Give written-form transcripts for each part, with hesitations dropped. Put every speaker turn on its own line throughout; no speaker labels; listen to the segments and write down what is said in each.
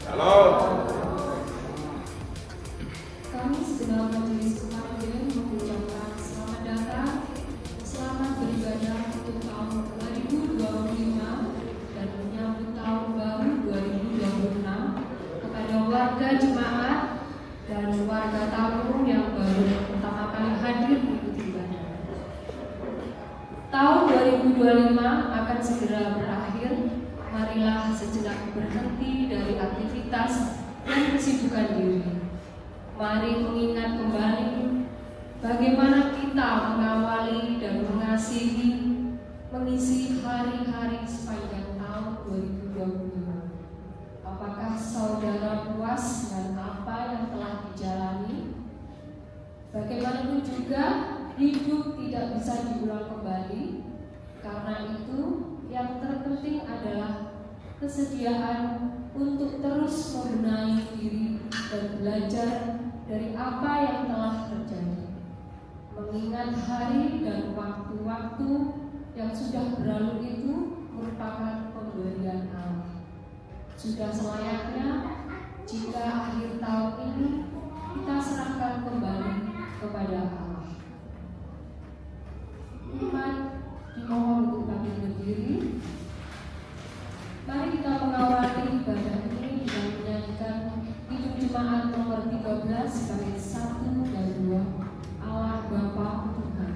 Shalom.
Kami segenap majelis kemarin mengucapkan selamat datang, selamat beribadah untuk tahun 2025 dan menyambut tahun baru 2026 kepada warga jemaat dan warga tamu yang baru pertama kali hadir mengikuti ibadah. Tahun 2025 akan segera berakhir. Marilah sejenak berhenti dari aktivitas dan kesibukan diri. Mari mengingat kembali bagaimana kita mengawali dan mengisi hari-hari sepanjang tahun 2025. Apakah saudara puas dengan apa yang telah dijalani? Bagaimanapun juga, hidup tidak bisa diulang kembali. Karena itu, yang terpenting adalah kesediaan untuk terus membenahi diri dan belajar dari apa yang telah terjadi. Mengingat hari dan waktu-waktu yang sudah berlalu itu merupakan pemberian Allah. Sudah selayaknya jika akhir tahun ini kita serahkan kembali kepada Allah. Iman dimohon untuk bangkit berdiri. Mari kita mengawali ibadah ini dengan menyanyikan Hidup Jemaat nomor 13 bait 1 dan 2, Allah Bapa Tuhan.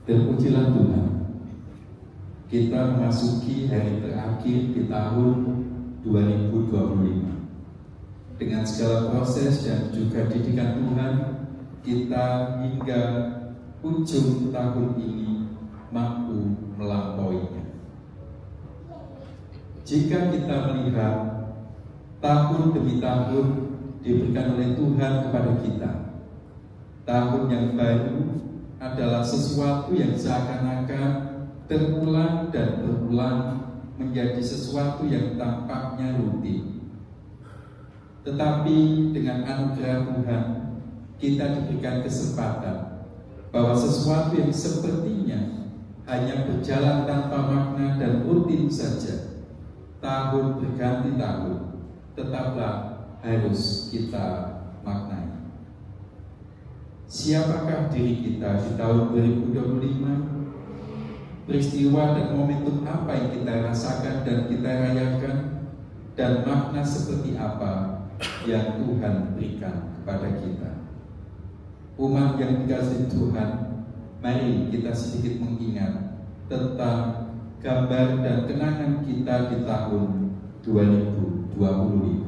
Terpujilah Tuhan, kita memasuki hari terakhir di tahun 2025. Dengan segala proses dan juga didikan Tuhan, kita hingga ujung tahun ini mampu melampauinya. Jika kita melihat tahun demi tahun diberikan oleh Tuhan kepada kita, tahun yang baru adalah sesuatu yang seakan-akan berulang dan berulang menjadi sesuatu yang tampaknya rutin. Tetapi dengan anugerah Tuhan, kita diberikan kesempatan bahwa sesuatu yang sepertinya hanya berjalan tanpa makna dan rutin saja, tahun berganti tahun, tetaplah harus kita maknai. Siapakah diri kita di tahun 2025? Peristiwa dan momentum apa yang kita rasakan dan kita rayakan, dan makna seperti apa yang Tuhan berikan kepada kita? Umat yang dikasihi Tuhan, mari kita sedikit mengingat tentang gambar dan kenangan kita di tahun 2025.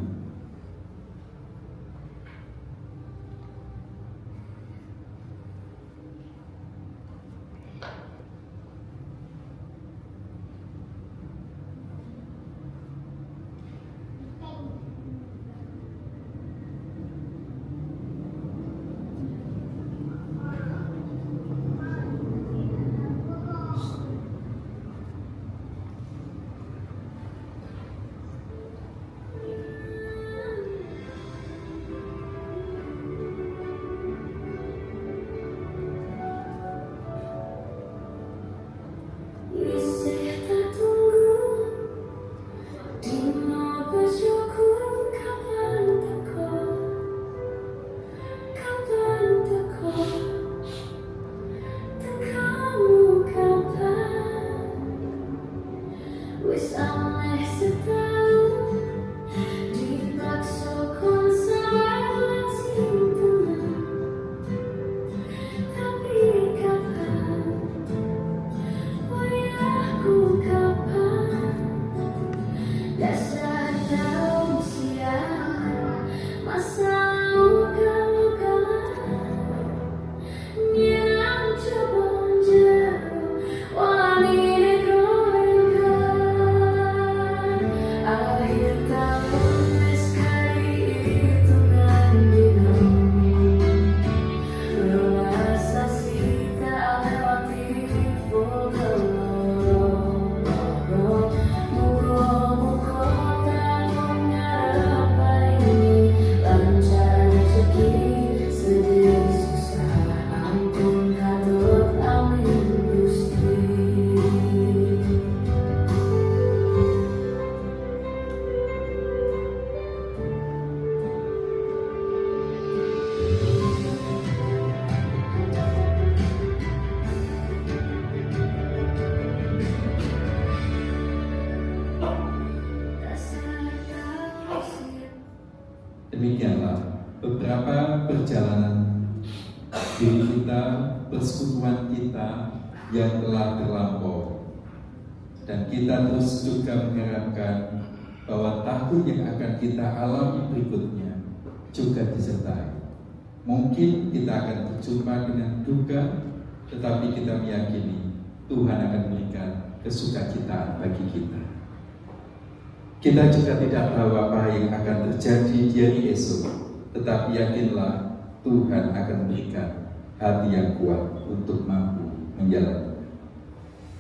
Demikianlah beberapa perjalanan diri kita, persekutuan kita yang telah terlampau, dan kita terus juga mengharapkan bahwa tahun yang akan kita alami berikutnya juga disertai. Mungkin kita akan berjumpa dengan duka, tetapi kita meyakini Tuhan akan memberikan kesukacitaan bagi kita. Kita juga tidak tahu apa yang akan terjadi di hari esok, tetapi yakinlah Tuhan akan memberikan hati yang kuat untuk mampu menjalani.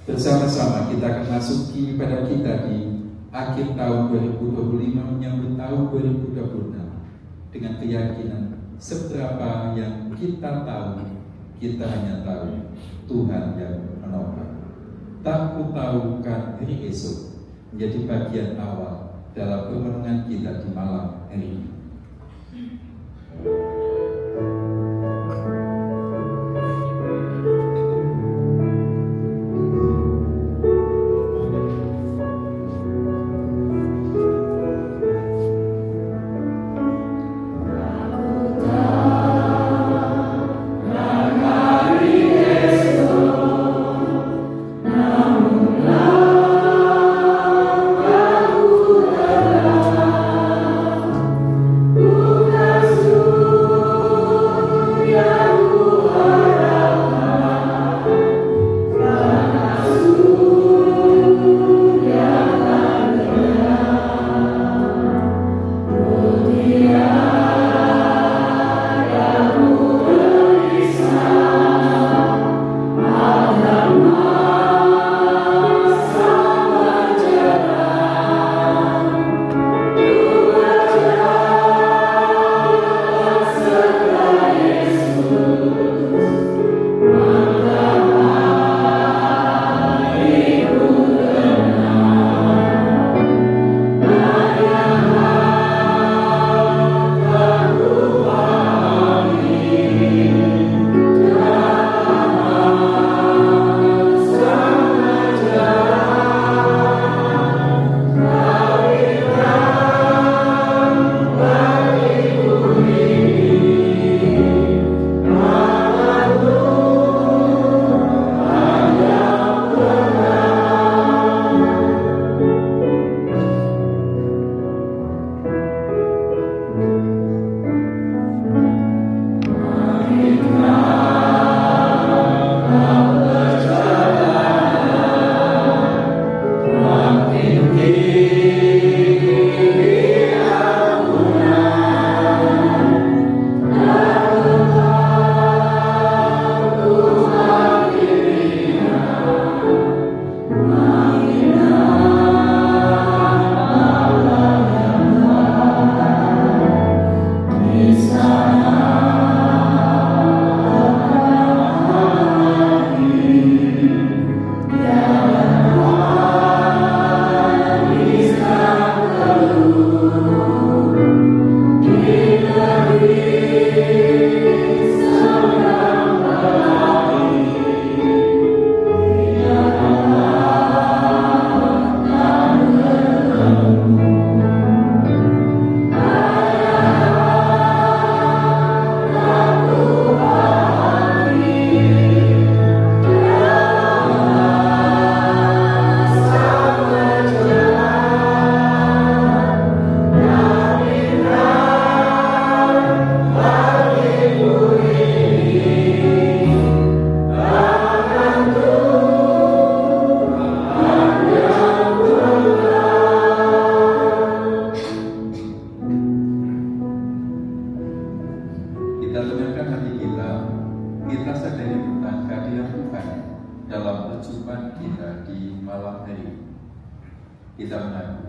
Bersama-sama kita akan masuki pada kita di akhir tahun 2025 menyambut tahun 2026 dengan keyakinan seberapa yang kita tahu, kita hanya tahu Tuhan yang menopang. Tak ku tahukan hari esok menjadi bagian awal dalam permenungan kita di malam hari ini.
Bukan
kita di malam hari. Kita mengaku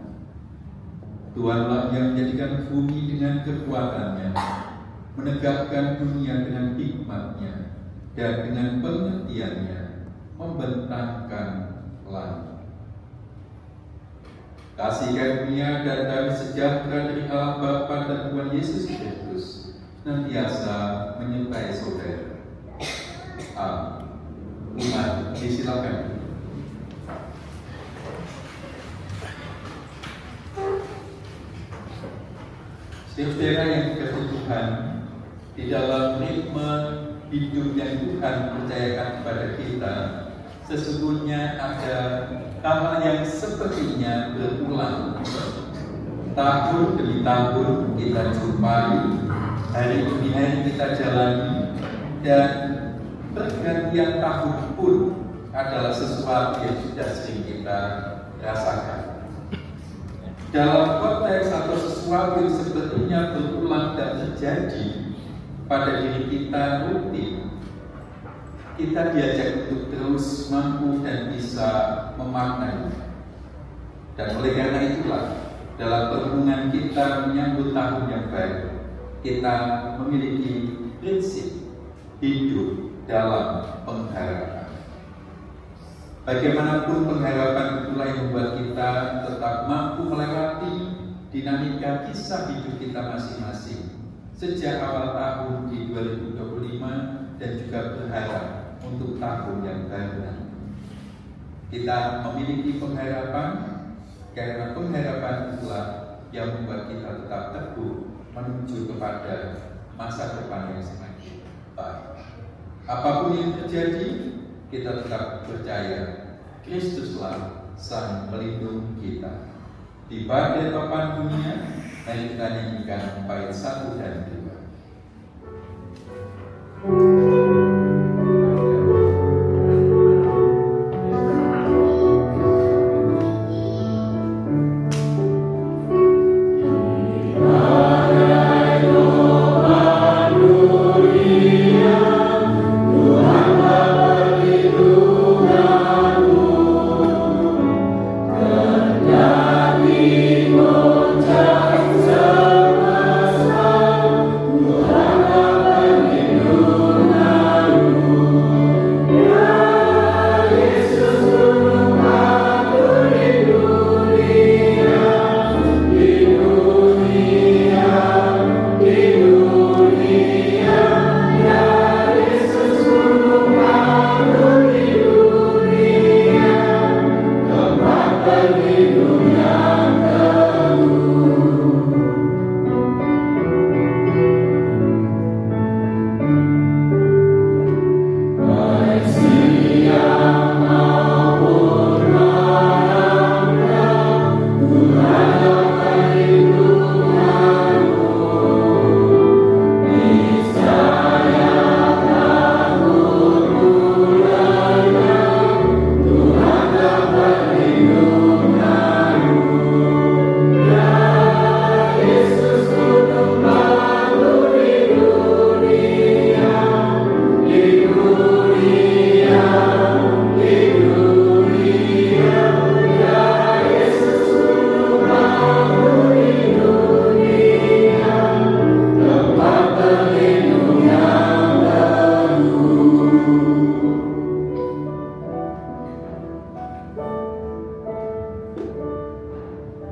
Tuhanlah yang menjadikan bumi dengan kekuatannya, menegakkan dunia dengan hikmat-Nya, dan dengan pengertiannya membentangkan langit. Kasih karunia dan damai sejahtera dari Allah Bapa dan Tuhan Yesus Kristus senantiasa menyertai saudara. Amin. Umat disilakan. Saudara yang dikasihi Tuhan, di dalam ritme hidup yang Tuhan percayakan kepada kita, sesungguhnya ada hal-hal yang sepertinya berulang. Tahun demi tahun kita jumpai, hari demi hari kita jalani, dan pergantian tahun pun adalah sesuatu yang sudah sering kita rasakan. Dalam konteks atau sesuatu yang sepertinya berulang dan terjadi pada diri kita rutin, kita diajak untuk terus mampu dan bisa memaknai. Dan oleh karena itulah, dalam perhubungan kita menyambut tahun yang baru, kita memiliki prinsip hidup dalam pengharapan. Bagaimanapun pengharapan itulah yang membuat kita tetap mampu melewati dinamika kisah hidup kita masing-masing sejak awal tahun di 2025 dan juga berharap untuk tahun yang baru nanti. Kita memiliki pengharapan karena pengharapan itulah yang membuat kita tetap teguh menuju kepada masa depan yang semakin baik. Apapun yang terjadi, kita tetap percaya Kristuslah Sang Pelindung kita. Di badai papan dunia, mari kita nyanyikan bait 1 dan 2.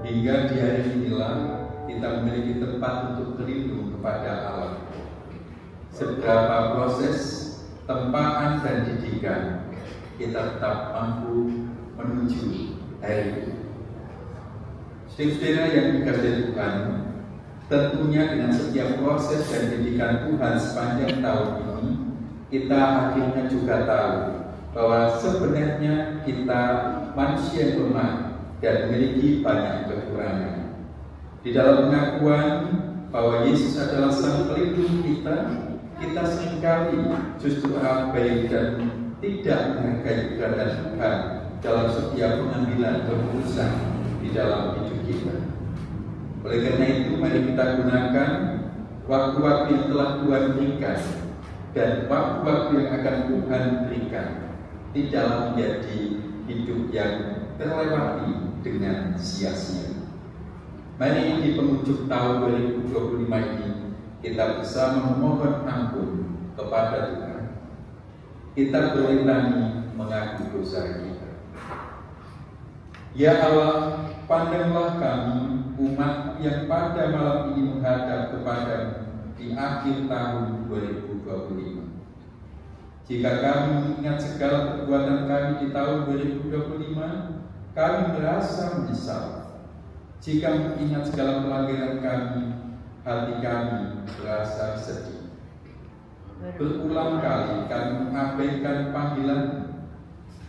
Hingga di hari inilah kita memiliki tempat untuk berlindung kepada Allah. Seberapa proses tempaan dan didikan, kita tetap mampu menuju hari itu. Saudara yang dikasihi Tuhan, tentunya dengan setiap proses dan didikan Tuhan sepanjang tahun ini, kita akhirnya juga tahu bahwa sebenarnya kita manusia yang lemah dan memiliki banyak kekurangan. Di dalam pengakuan bahwa Yesus adalah Sang Pelindung kita seringkali justru abai dan tidak menghargai keberadaan Tuhan dalam setiap pengambilan keputusan di dalam hidup kita. Oleh karena itu, mari kita gunakan waktu-waktu yang telah Tuhan berikan dan waktu-waktu yang akan Tuhan berikan di dalam menjadi hidup yang terlewati dengan sia-sia. Mari di penghujung tahun 2025 ini kita bersama memohon ampun kepada Tuhan. Kita berenang mengaku dosa kita. Ya Allah, pandanglah kami umat yang pada malam ini menghadap kepadamu di akhir tahun 2025. Jika kami mengingat segala perbuatan kami di tahun 2025, kami merasa menyesal. Jika mengingat segala pelanggaran kami, hati kami merasa sedih. Berulang kali kami mengabaikan panggilan,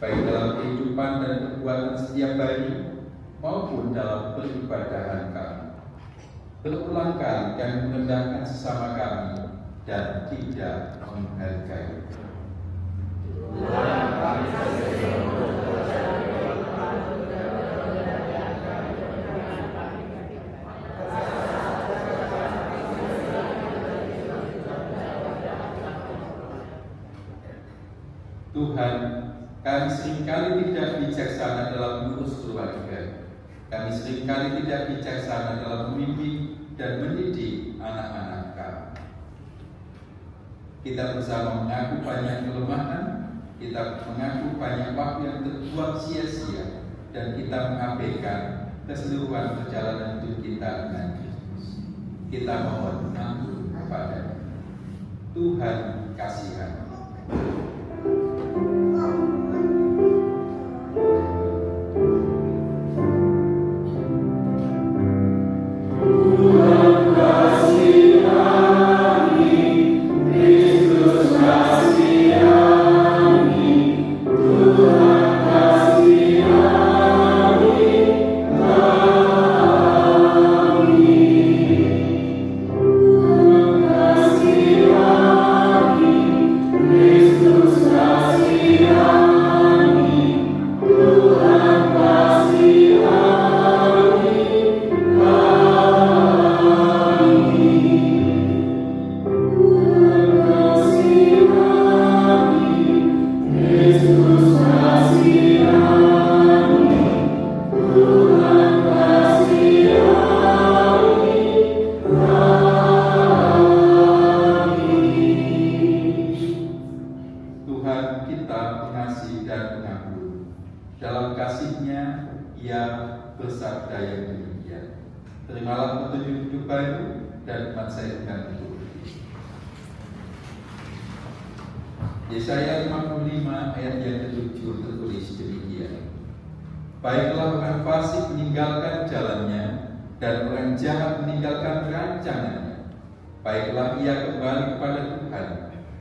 baik dalam kehidupan dan perbuatan setiap hari maupun dalam peribadahan kami. Berulang kali kami merendahkan sesama kami dan tidak menghargai. Tuhan, kami seringkali tidak bijaksana dalam mengurus keluarga. Kami seringkali tidak bijaksana dalam membimbing dan mendidik anak-anak kami. Kita bersama mengaku banyak kelemahan, kita mengaku banyak waktu yang terbuang sia-sia, dan kita mengabaikan keseluruhan perjalanan hidup kita dengan Kristus. Kita mohon ampun kepada Tuhan, kasihani. Terimalah petunjuk hidup baru dan umat saya dengan itu. Yesaya 55 ayat yang ke-7 tertulis demikian. Baiklah orang fasik meninggalkan jalannya dan orang jahat meninggalkan rancangannya. Baiklah ia kembali kepada Tuhan,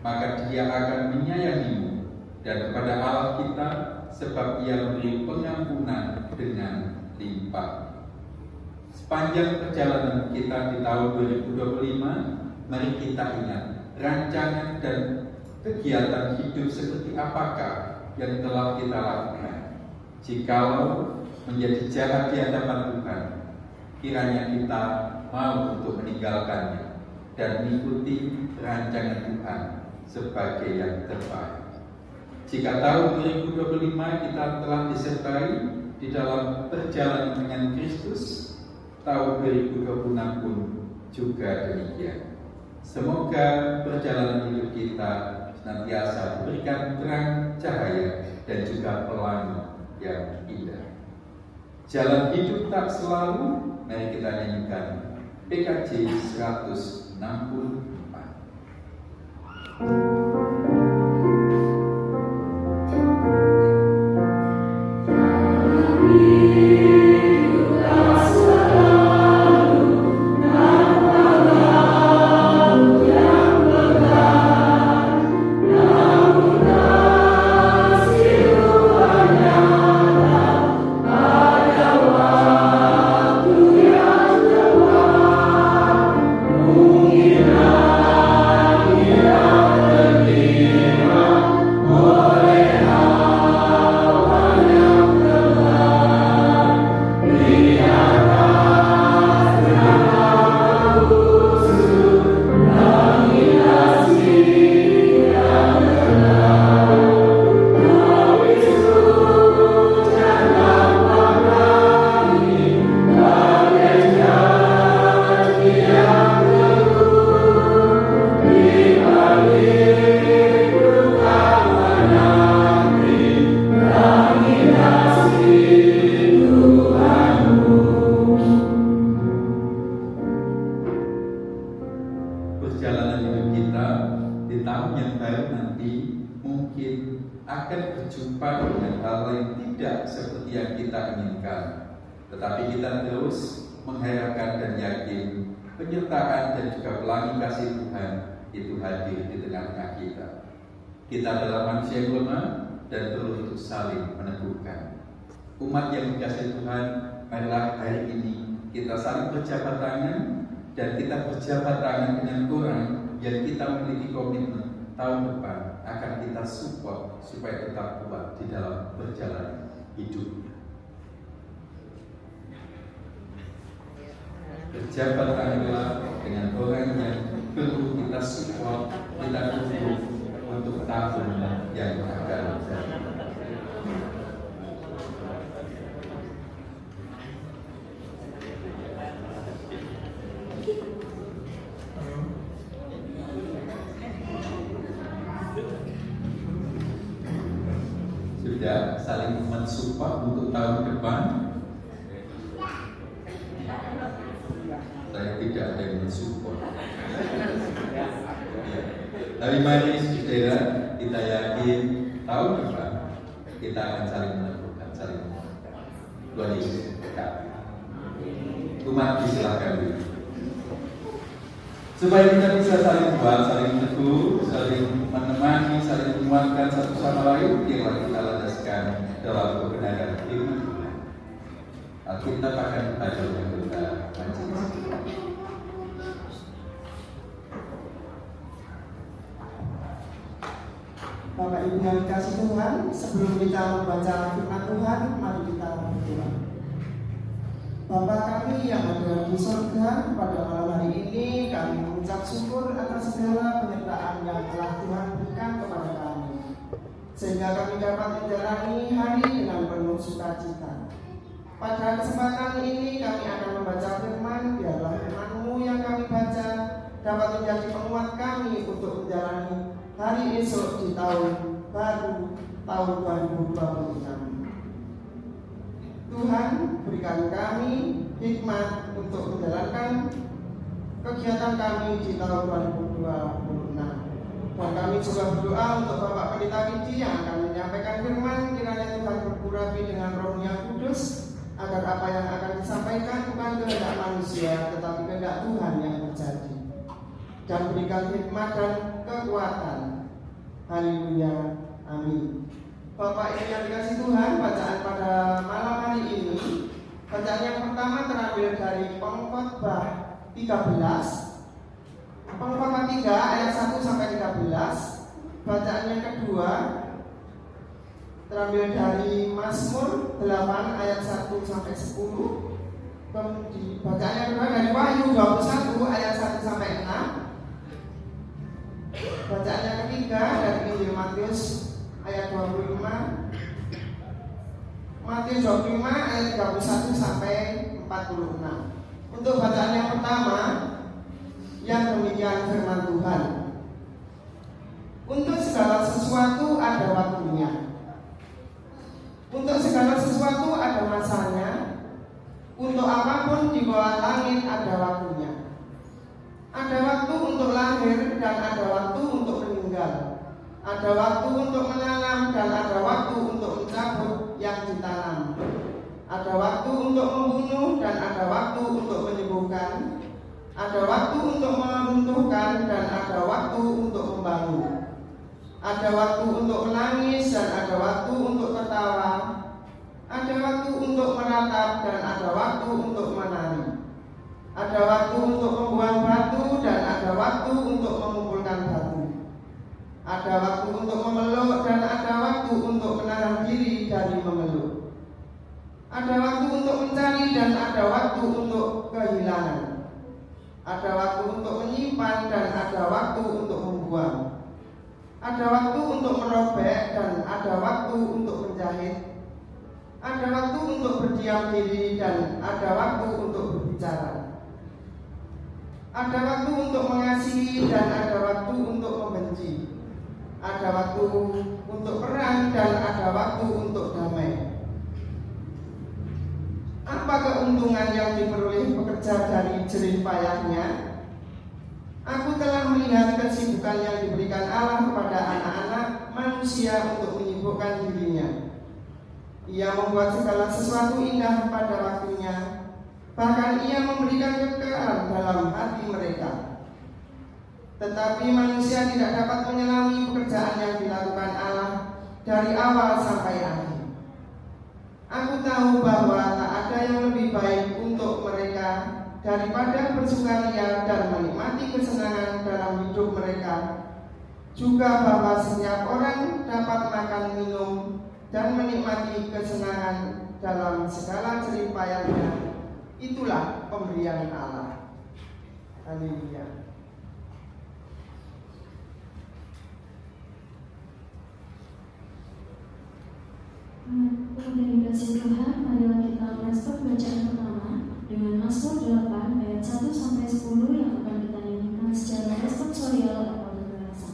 maka Dia akan menyayangimu, dan kepada Allah kita, sebab Ia memberi pengampunan dengan limpah. Sepanjang perjalanan kita di tahun 2025, mari kita ingat rancangan dan kegiatan hidup seperti apakah yang telah kita lakukan. Jikalau menjadi jahat di hadapan Tuhan, kiranya kita mau untuk meninggalkannya dan mengikuti rancangan Tuhan sebagai yang terbaik. Jika tahun 2025 kita telah disertai di dalam perjalanan dengan Kristus, tahun 2026 pun juga demikian. Semoga perjalanan hidup kita senantiasa diberikan terang cahaya dan juga pelangi yang indah. Jalan hidup tak selalu, mari kita nyanyikan PKJ 164. akan berjumpa dengan hal yang tidak seperti yang kita inginkan. Tetapi kita terus mengharapkan dan yakin penyertaan dan juga pelangi kasih Tuhan itu hadir di tengah-tengah kita. Kita adalah manusia yang lemah dan perlu untuk saling meneguhkan. Umat yang dikasihi Tuhan, marilah hari ini kita saling berjabat tangan dan kita berjabat tangan dengan orang yang kita memiliki komitmen tahun depan akan kita support supaya tetap kuat di dalam berjalan hidupnya. Berjabat tanganlah dengan orang yang perlu kita support, kita dukung untuk tahun yang akan datang. Sudah saling mensupport untuk tahun depan. Saya tidak ada yang mensupport. Tapi mari saudara, kita yakin tahun depan kita akan saling meneguhkan, saling menguatkan. Tuhan Yesus berkati. Umat disilakan dulu. Supaya kita bisa saling kuat, saling meneguh, saling menemani, saling menguatkan satu sama lain, biarlah kita landaskan dalam kebenaran firman Tuhan. Alkitab akan dibaca dengan kita majelis.
Bapak Ibu yang dikasihi Tuhan, sebelum kita membaca firman Tuhan, mari kita berdoa. Bapa kami yang ada di surga, pada malam hari ini kami mengucap syukur atas segala penyertaan yang telah Tuhan berikan kepada kami, sehingga kami dapat menjalani hari dengan penuh sukacita. Pada kesempatan ini kami akan membaca firman, biarlah firman-Mu yang kami baca dapat menjadi penguat kami untuk menjalani hari esok di tahun baru, tahun 2026. Tuhan, berikan kami hikmat untuk menjalankan kegiatan kami di tahun 2026. Dan kami juga berdoa untuk Bapak Pendeta Widi yang akan menyampaikan firman, kiranya Tuhan bergurapi dengan Roh yang kudus, agar apa yang akan disampaikan bukan kehendak manusia, tetapi kehendak Tuhan yang terjadi. Dan berikan hikmat dan kekuatan. Haleluya, amin. Bapak Ibu yang dikasihi Tuhan, bacaan pada malam hari ini, bacaan yang pertama terambil dari Pengkhotbah 13, Pengkhotbah 3 ayat 1 sampai 13. Bacaan yang kedua terambil dari Mazmur 8 ayat 1 sampai 10. Bacaan yang kedua dari Wahyu 21 ayat 1 sampai 6. Bacaan yang ketiga dari Injil Matius ayat 25, Matius 25 ayat 31 sampai 46. Untuk bacaan yang pertama, yang demikian firman Tuhan. Untuk segala sesuatu ada waktunya. Untuk segala sesuatu ada masanya. Untuk apapun di bawah langit ada waktunya. Ada waktu untuk lahir dan ada waktu untuk meninggal. Ada waktu untuk menanam dan ada waktu untuk mencabut yang ditanam. Ada waktu untuk membunuh dan ada waktu untuk menyembuhkan. Ada waktu untuk meruntuhkan dan ada waktu untuk membangun. Ada waktu untuk menangis dan ada waktu untuk tertawa. Ada waktu untuk meratap dan ada waktu untuk menari. Ada waktu untuk membuang batu dan ada waktu untuk mengumpulkan batu. Ada waktu untuk memeluk dan ada waktu untuk menahan diri dari memeluk. Ada waktu untuk mencari dan ada waktu untuk kehilangan. Ada waktu untuk menyimpan dan ada waktu untuk membuang. Ada waktu untuk merobek dan ada waktu untuk menjahit. Ada waktu untuk berdiam diri dan ada waktu untuk berbicara. Ada waktu untuk mengasihi dan ada waktu untuk membenci. Ada waktu untuk perang dan ada waktu untuk damai. Apa keuntungan yang diperoleh pekerja dari jerih payahnya? Aku telah melihat kesibukan yang diberikan Allah kepada anak-anak manusia untuk menyibukkan dirinya. Ia membuat segala sesuatu indah pada waktunya, bahkan ia memberikan kekayaan dalam hati mereka. Tetapi manusia tidak dapat menyelami pekerjaan yang dilakukan Allah dari awal sampai akhir. Aku tahu bahwa tak ada yang lebih baik untuk mereka daripada bersukaria dan menikmati kesenangan dalam hidup mereka, juga bahwa setiap orang dapat makan, minum, dan menikmati kesenangan dalam segala jeripayanya. Itulah pemberian Allah. Haleluya.
Untuk dikasih Tuhan, marilah kita merespon bacaan pertama dengan Mazmur 8 ayat 1 sampai 10 yang akan kita nyanyikan secara responsorial atau berbahasa.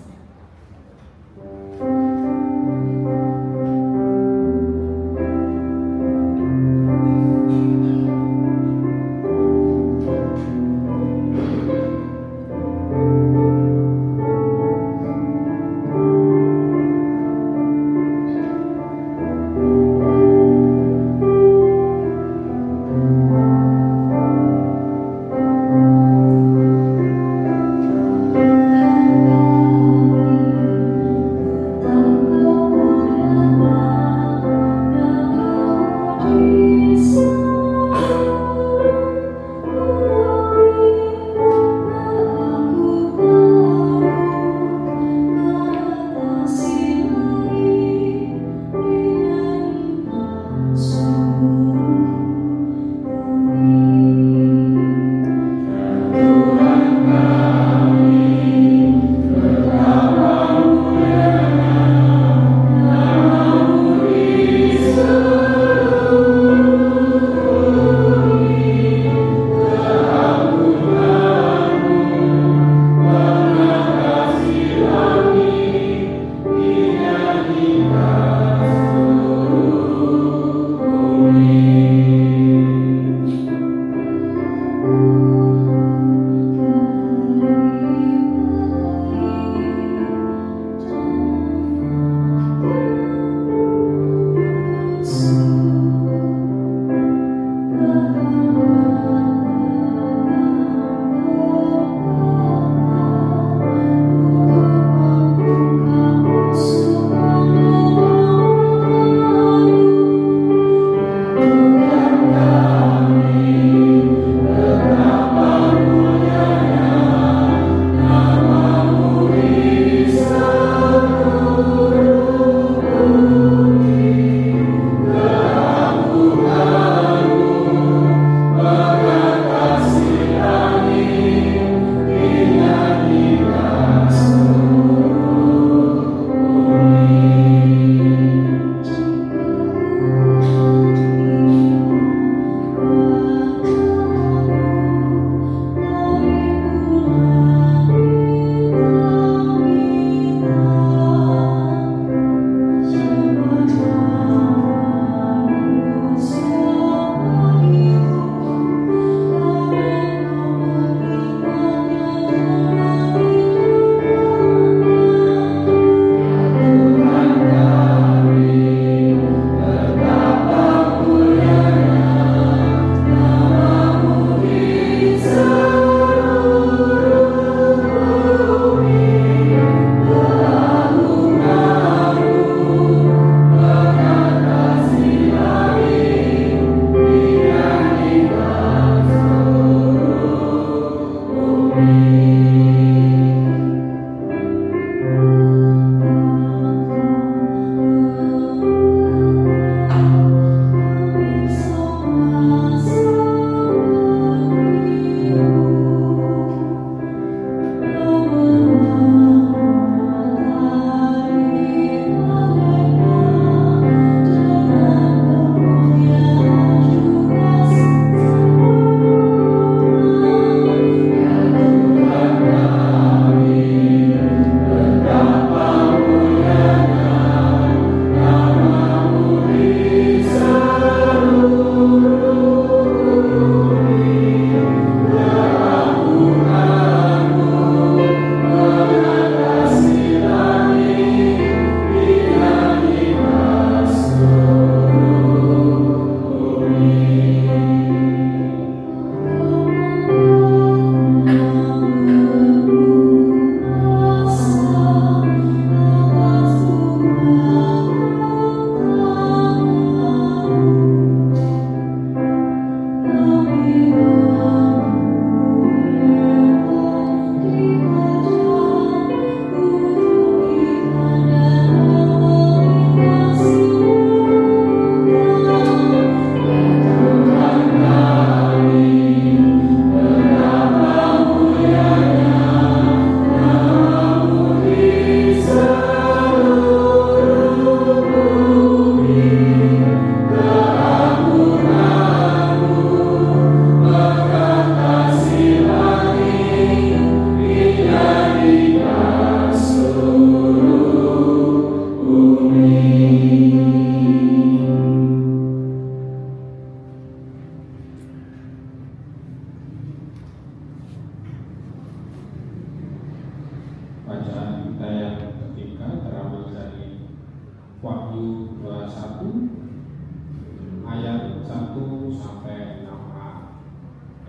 ayat 1 sampai 6a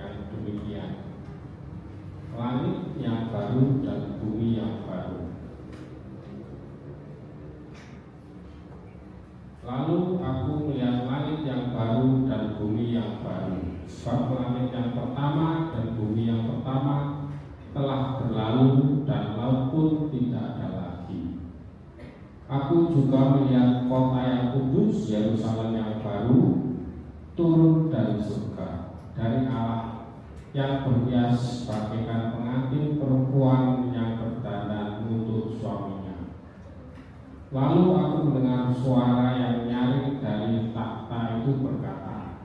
yang demikian. Langit yang baru dan bumi yang baru. Lalu aku melihat langit yang baru dan bumi yang baru, sebab langit yang pertama dan bumi yang pertama telah berlalu dan laut pun tidak ada lagi. Aku juga melihat kota yang kudus, Yerusalem yang baru, turun dari surga, dari Allah, yang berhias bagaikan pengantin perempuan yang berdandan untuk suaminya. Lalu aku mendengar suara yang nyaring dari takhta itu berkata,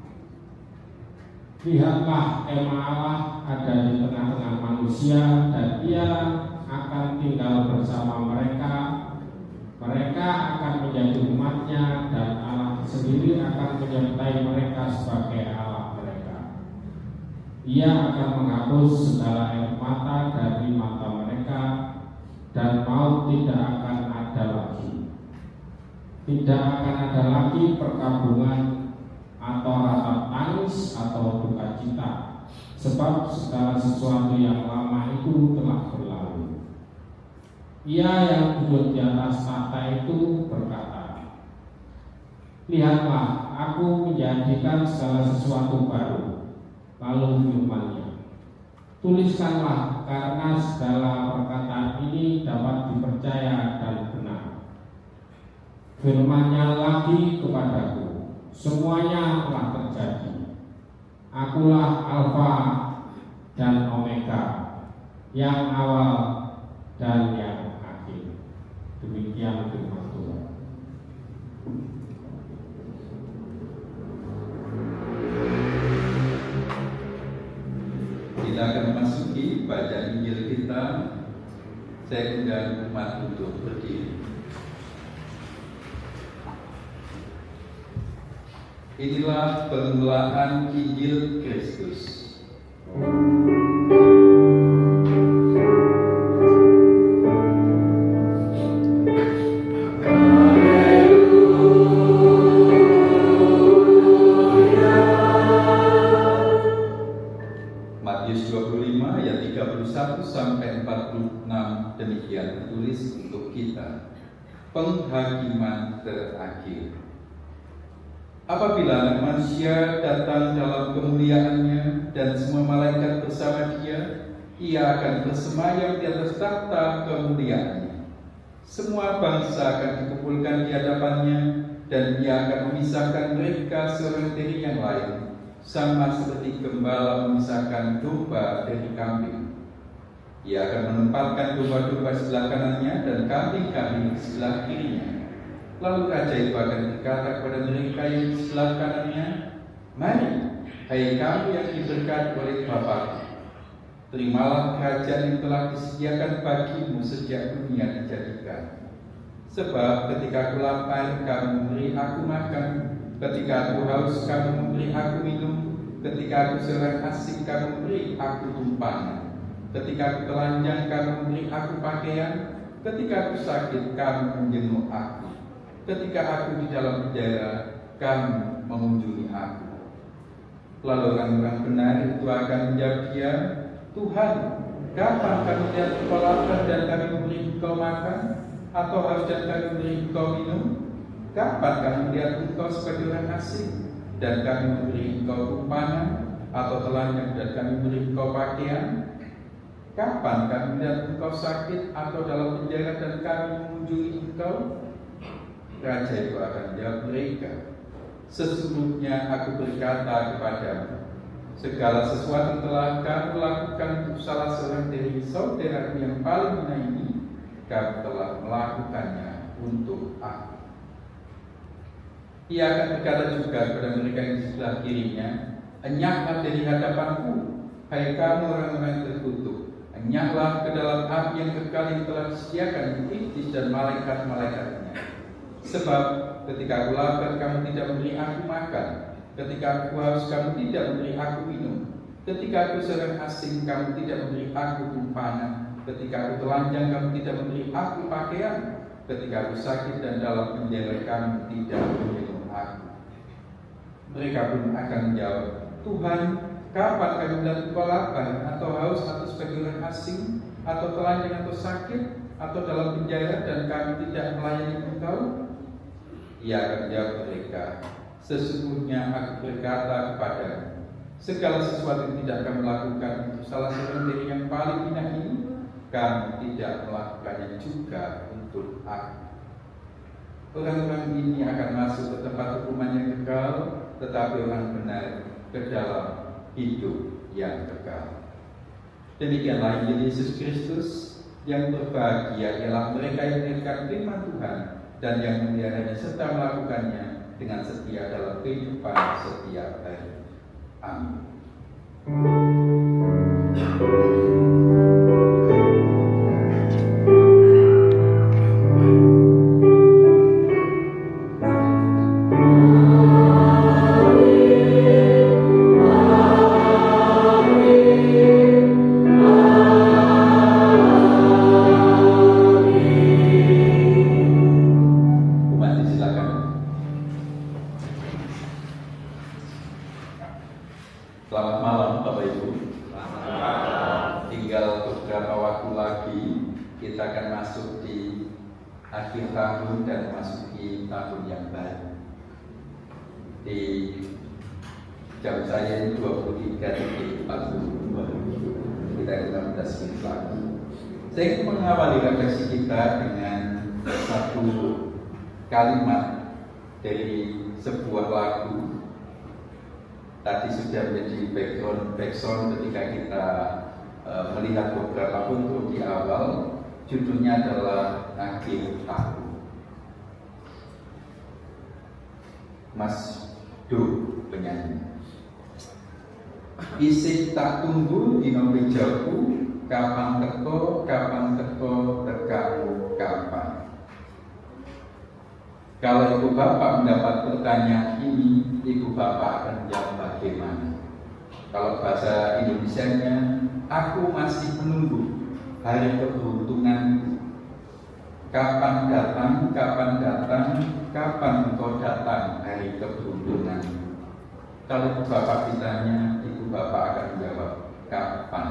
"Lihatlah, kemah Allah ada di tengah-tengah manusia, dan Ia akan tinggal bersama mereka. Mereka akan menjadi umat-Nya, dan Allah sendiri akan menyertai mereka sebagai Allah mereka. Ia akan menghapus segala air mata dari mata mereka, dan maut tidak akan ada lagi. Tidak akan ada lagi perkabungan atau ratap tangis atau duka cita, sebab segala sesuatu yang lama itu telah berlalu." Ia yang duduk di atas tahta itu berkata, "Lihatlah, aku menjadikan segala sesuatu baru." Lalu firman-Nya, "Tuliskanlah, karena segala perkataan ini dapat dipercaya dan benar." Firman-Nya lagi kepadaku, "Semuanya telah terjadi. Akulah Alfa dan Omega, yang awal dan yang akhir." Demikian firman Tuhan.
Kita akan memasuki bacaan Injil kita. Saya undang umat untuk berdiri. Inilah permulaan Injil Kristus. Matius 25 ayat 31 sampai 46 demikian tertulis untuk kita. Penghakiman terakhir. Apabila Anak Manusia datang dalam kemuliaannya dan semua malaikat bersama Dia, Ia akan bersemayam di atas takhta kemuliaannya. Semua bangsa akan dikumpulkan di hadapannya, dan Ia akan memisahkan mereka seorang dari yang lain, sama seperti gembala memisahkan domba dari kambing. Ia akan menempatkan domba-domba sebelah kanannya dan kambing-kambing di sebelah kirinya. Lalu Raja itu akan berkata kepada mereka yang di sebelah kanannya, "Mari, hai kamu yang diberkati oleh Bapa, terimalah kerajaan yang telah disediakan bagimu sejak dunia dijadikan. Sebab ketika aku lapar, kamu memberi aku makan, ketika aku haus, kamu memberi aku minum, ketika aku seorang asing, kamu memberi aku tumpangan, ketika aku telanjang, kamu memberi aku pakaian, ketika aku sakit, kamu menjenguk aku, ketika aku di dalam penjara, kamu mengunjungi aku." Lalu orang-orang benar itu akan menjawab Dia, "Tuhan, kapan kami melihat Engkau lapar dan kami memberi Engkau makan, atau haus dan kami memberi Engkau minum? Kapan kami melihat Engkau sebagai orang asing dan kami memberi Engkau tumpangan, atau telanjang dan kami memberi Engkau pakaian? Kapan kami melihat Engkau sakit atau dalam penjara dan kami mengunjungi Engkau?" Raja itu akan menjawab mereka, "Sesungguhnya aku berkata kepadamu, segala sesuatu telah kamu lakukan untuk salah seorang dari saudaraku yang paling hina ini, kamu telah melakukannya untuk aku." Ia akan berkata juga kepada mereka yang di sebelah kirinya, "Enyahlah dari hadapanku, hai kamu orang-orang yang terkutuk. Enyahlah ke dalam api yang kekal yang telah disediakan untuk iblis dan malaikat-malaikatnya. Sebab ketika aku lapar, kamu tidak memberi aku makan, ketika aku haus, kamu tidak memberi aku minum, ketika aku seorang asing, kamu tidak memberi aku tumpangan, ketika aku telanjang, kamu tidak memberi aku pakaian, ketika aku sakit dan dalam penjara, kamu tidak menjenguk aku. Mereka pun akan menjawab, Tuhan, kapan kami melihat Engkau lapar atau haus atau sebagai orang asing atau telanjang atau sakit atau dalam penjara dan kami tidak melayani Engkau? Ia akan menjawab mereka, sesungguhnya aku berkata kepadamu, segala sesuatu yang tidak kamu lakukan untuk salah seorang dari yang paling hina ini, kamu tidak melakukannya juga untuk aku. Orang-orang ini akan masuk ke tempat hukuman yang kekal, tetapi orang benar ke dalam hidup yang kekal. Demikianlah Injil Yesus Kristus. Yang berbahagia ialah mereka yang mendengarkan firman Tuhan dan yang memeliharanya serta melakukannya dengan setia dalam kehidupan setiap hari. Amin. Selamat malam Bapak Ibu. Tinggal beberapa waktu lagi kita akan masuk di akhir tahun dan memasuki tahun yang baru. Di jam saya ini 23.42. Kita 16 menit lagi. Saya ingin mengawali refleksi kita dengan satu kalimat dari sebuah lagu. Tadi sudah menjadi background ketika kita melihat beberapa foto di awal. Judulnya adalah Akhir Tahun. Mas Do penyanyi. Isih tak tunggu dino bejaku, kapan teko tekamu kapan. Kalau ibu bapak mendapat pertanyaan ini, ibu bapak akan menjawab bagaimana? Kalau bahasa Indonesianya, aku masih menunggu hari keberuntungan. Kapan datang, kapan engkau datang hari keberuntungan. Kalau ibu bapak ditanya, ibu bapak akan menjawab, kapan?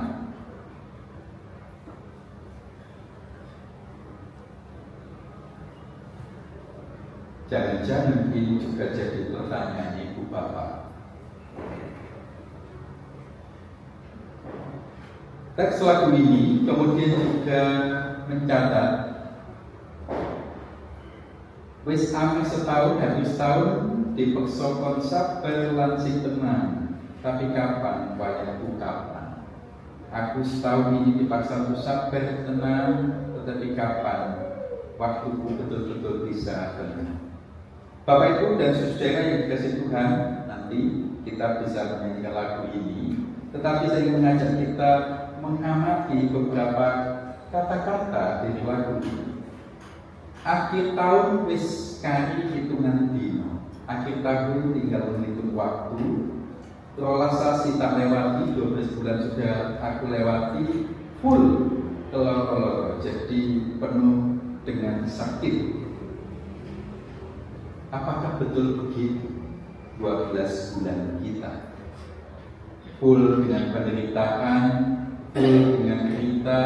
Jangan-jangan ini juga jadi pertanyaan ibu bapak. Teks lagu ini kemudian juga mencatat, wis ame setahun habis tahun dipeksa konsap lan sing tenang, tapi kapan wayahku kapan? Aku setahun ini dipaksa untuk sabar tenang, tetapi kapan waktuku betul-betul bisa tenang? Bapak Ibu dan saudara yang dikasihi Tuhan, nanti kita bisa menyanyikan lagu ini. Tetapi saya mengajak kita mengamati beberapa kata-kata dari lagu ini. Akhir tahun wis kari hitungan dino. Akhir tahun tinggal menghitung waktu. 13 sasi tak lewati, 12 bulan sudah aku lewati, full telur-telur, jadi penuh dengan sakit. Apakah betul begitu 12 bulan kita? Full dengan penderitaan, full dengan derita,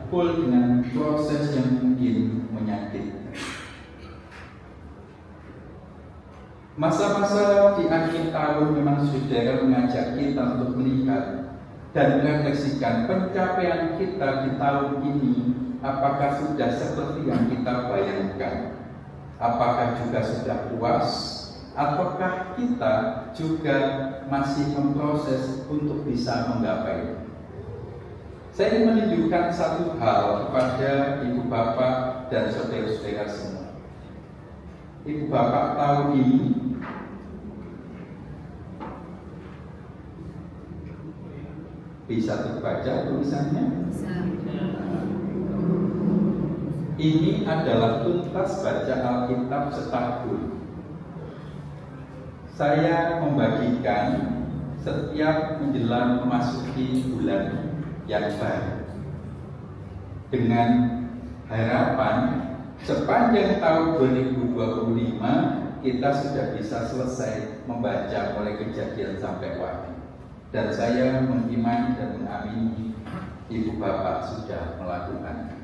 full dengan proses yang mungkin menyakitkan. Masa-masa di akhir tahun memang saudara mengajak kita untuk melihat dan merefleksikan pencapaian kita di tahun ini. Apakah sudah seperti yang kita bayangkan? Apakah juga sudah puas? Ataukah kita juga masih memproses untuk bisa menggapai? Saya ingin menunjukkan satu hal kepada ibu bapak dan saudara-saudara semua. Ibu bapak tahun ini bisa terbaca tulisannya? Ini adalah tuntas baca Alkitab setahun. Saya membagikan setiap menjelang memasuki bulan yang baru, dengan harapan sepanjang tahun 2025 kita sudah bisa selesai membaca mulai Kejadian sampai Wahyu. Dan saya mengimani dan mengamini Ibu Bapak sudah melakukannya.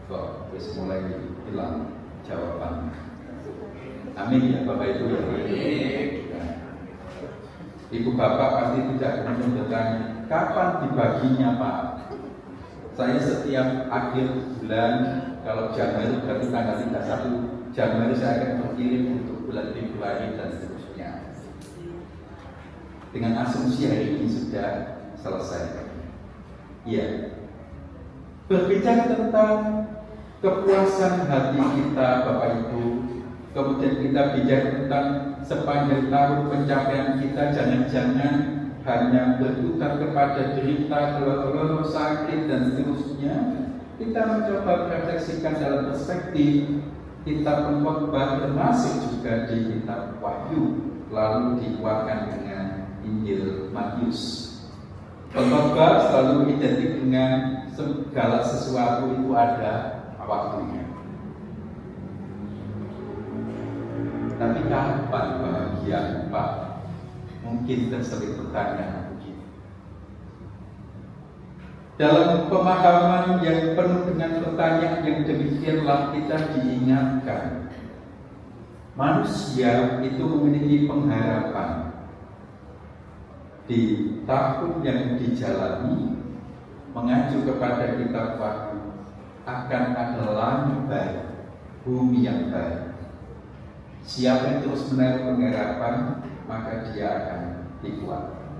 Kok wis mulai hilang jawaban. Amin ya Bapak Ibu ya. Ibu Bapak pasti tidak bertanya, kapan dibaginya Pak? Saya setiap akhir bulan, kalau Januari berarti tanggal 31 Januari saya akan berkirim untuk bulan Februari dan seterusnya. Dengan asumsi hari ini sudah selesai. Iya. Berbicara tentang kepuasan hati kita Bapak Ibu, kemudian kita bicara tentang sepanjang tahun pencapaian kita, jangan-jangan hanya berputar kepada derita, keluar sakit dan seterusnya. Kita mencoba merefleksikan dalam perspektif kitab pengkhotbah, termasuk juga di kitab Wahyu, lalu dikuatkan dengan Injil Matius. Pengkhotbah selalu identik dengan segala sesuatu itu ada waktunya. Tapi kapan bahagia Pak? Mungkin terselip pertanyaan begitu. Dalam pemahaman yang penuh dengan pertanyaan yang demikianlah kita diingatkan, manusia itu memiliki pengharapan di tahun yang dijalani, mengacu kepada kitab Wahyu, akan ada langit baru, bumi yang baru. Siapa yang terus menaruh pengharapan, maka dia akan dikuatkan.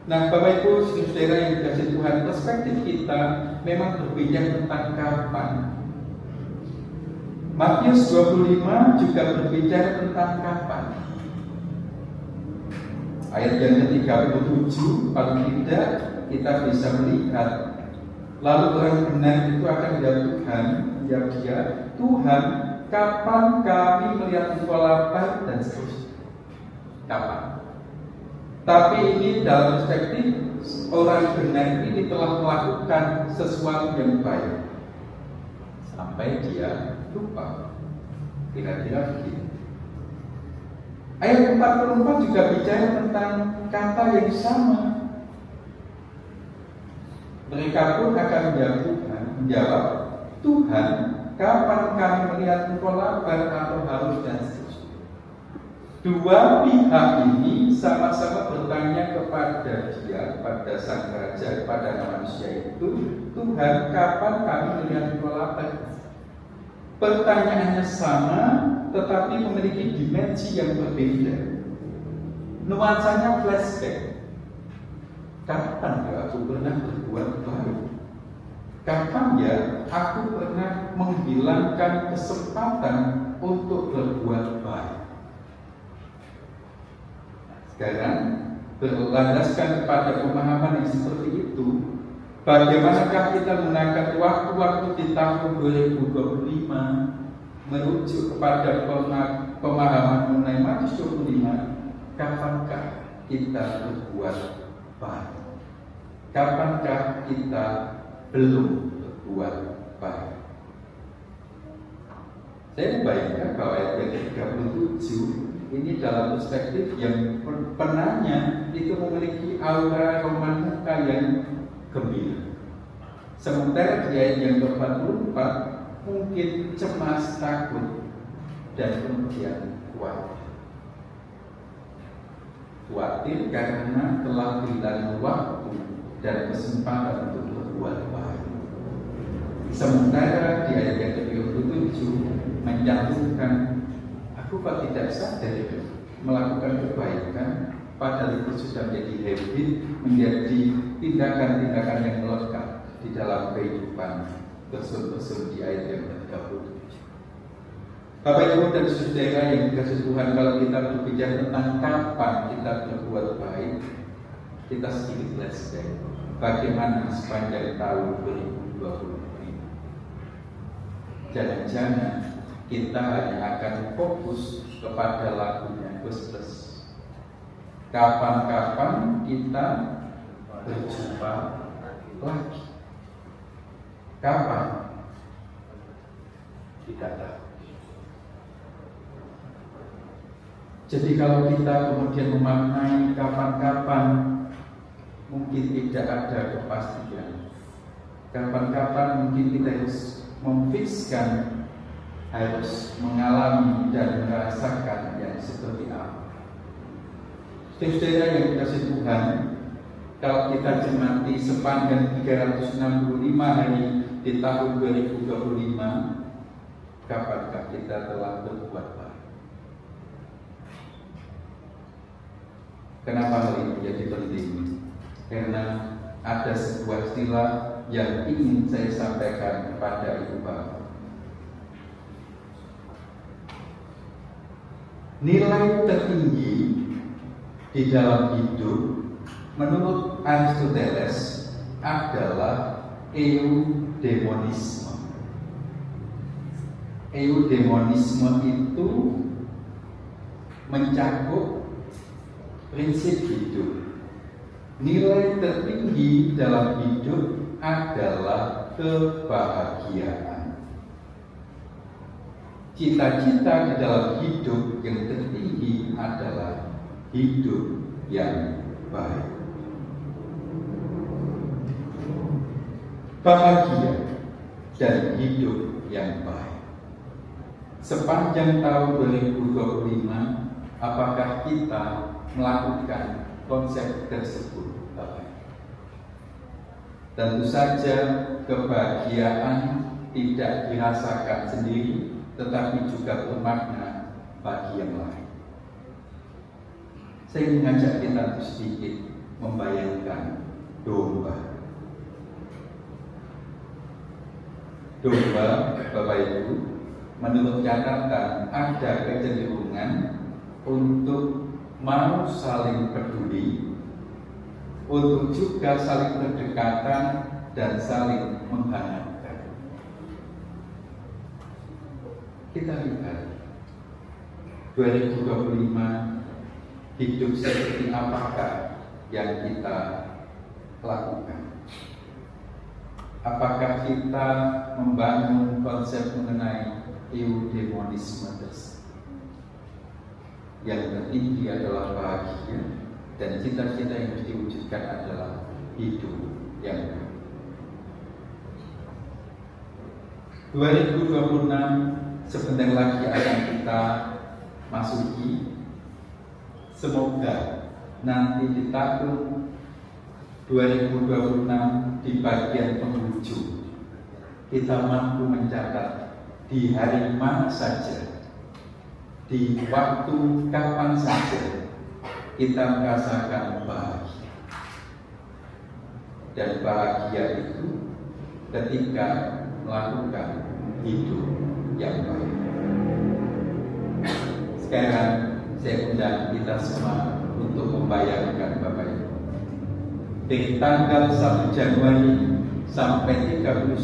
Nah, Bapak Ibu, saudara yang dikasihi Tuhan, perspektif kita memang berbicara tentang kapan. Matius 25 juga berbicara tentang kapan. Ayat yang ke-37 paling tidak kita bisa melihat, lalu orang benar itu akan menjawab Tuhan, menjawab dia, Tuhan, kapan kami melihat Engkau lapar dan seterusnya. Kapan? Tapi ini dalam perspektif orang benar ini telah melakukan sesuatu yang baik sampai dia lupa. Kira-kira begitu. Ayat 44 juga bicara tentang kata yang sama. Mereka pun akan menjawab, Tuhan, kapan kami melihat Engkau lapar atau haus dan seterusnya. Dua pihak ini sama-sama bertanya kepada dia, kepada sang raja, kepada manusia itu, Tuhan, kapan kami melihat Engkau lapar? Pertanyaannya sama, tetapi memiliki dimensi yang berbeda. Nuansanya flashback. Kapan ya aku pernah berbuat baik? Kapan ya aku pernah menghilangkan kesempatan untuk berbuat baik? Sekarang berlandaskan pada pemahaman yang seperti itu, bagaimanakah kita mengangkat waktu-waktu di tahun 2025 merujuk kepada pemahaman mengenai Matius 25? Kapankah kita berbuat baik? Kapankah kita belum berbuat baik? Saya membayangkan bahwa ayat yang 37 ini dalam perspektif yang penanya itu memiliki aura romantika yang gembira. Sementara di ayat yang ke-44 mungkin cemas, takut, dan kemudian khawatir karena telah kehilangan waktu dan kesempatan untuk berbuat baik. Sementara di ayat yang ke-37 mencantumkan, aku kok tidak sadar melakukan kebaikan, padahal itu sudah menjadi habit, menjadi tindakan-tindakan yang melekat di dalam kehidupan person-person di ayat yang ke-37. Bapak Ibu dan saudara yang dikasihi Tuhan, kalau kita berbicara tentang kapan kita berbuat baik, kita sedikit flashback bagaimana sepanjang tahun 2020. Jangan-jangan kita hanya akan fokus kepada lagunya Gus Plus. Kapan-kapan kita berjumpa lagi? Kapan? Tidak tahu. Jadi kalau kita kemudian memaknai kapan-kapan, mungkin tidak ada kepastian. Kapan-kapan mungkin kita harus memfikskan, harus mengalami dan merasakan yang seperti apa. Saudara yang dikasihi Tuhan, kalau kita cermati sepanjang 365 hari di tahun 2025, kapankah kita telah berbuat baik? Kenapa hal ini menjadi penting? Karena ada sebuah istilah yang ingin saya sampaikan kepada Ibu Bapak. Nilai tertinggi di dalam hidup menurut Aristoteles adalah eudemonisme. Eudemonisme itu mencakup prinsip hidup. Nilai tertinggi dalam hidup adalah kebahagiaan. Cita-cita di dalam hidup yang tertinggi adalah hidup yang baik. Bahagia dan hidup yang baik. Sepanjang tahun 2025, apakah kita melakukan konsep tersebut? Tentu saja kebahagiaan tidak dirasakan sendiri, tetapi juga bermakna bagi yang lain. Saya mengajak kita untuk sedikit membayangkan domba. Domba, Bapak Ibu, menurut catatan ada kecenderungan untuk mau saling peduli, untuk juga saling berdekatan dan saling menghangatkan. Kita lihat 2025 hidup seperti apakah yang kita lakukan? Apakah kita membangun konsep mengenai eudemonisme tersebut? Yang tertinggi adalah bahagia, dan cita-cita yang harus diwujudkan adalah hidup yang baik. 2026 sebentar lagi akan kita masuki. Semoga nanti di tahun 2026 di bagian penghujung kita mampu mencatat di hari mana saja, di waktu kapan saja kita merasakan bahagia. Dan bahagia itu ketika melakukan hidup yang baik. Sekarang saya undang kita semua untuk membayangkan Bapak Ibu, dari tanggal 1 Januari sampai 31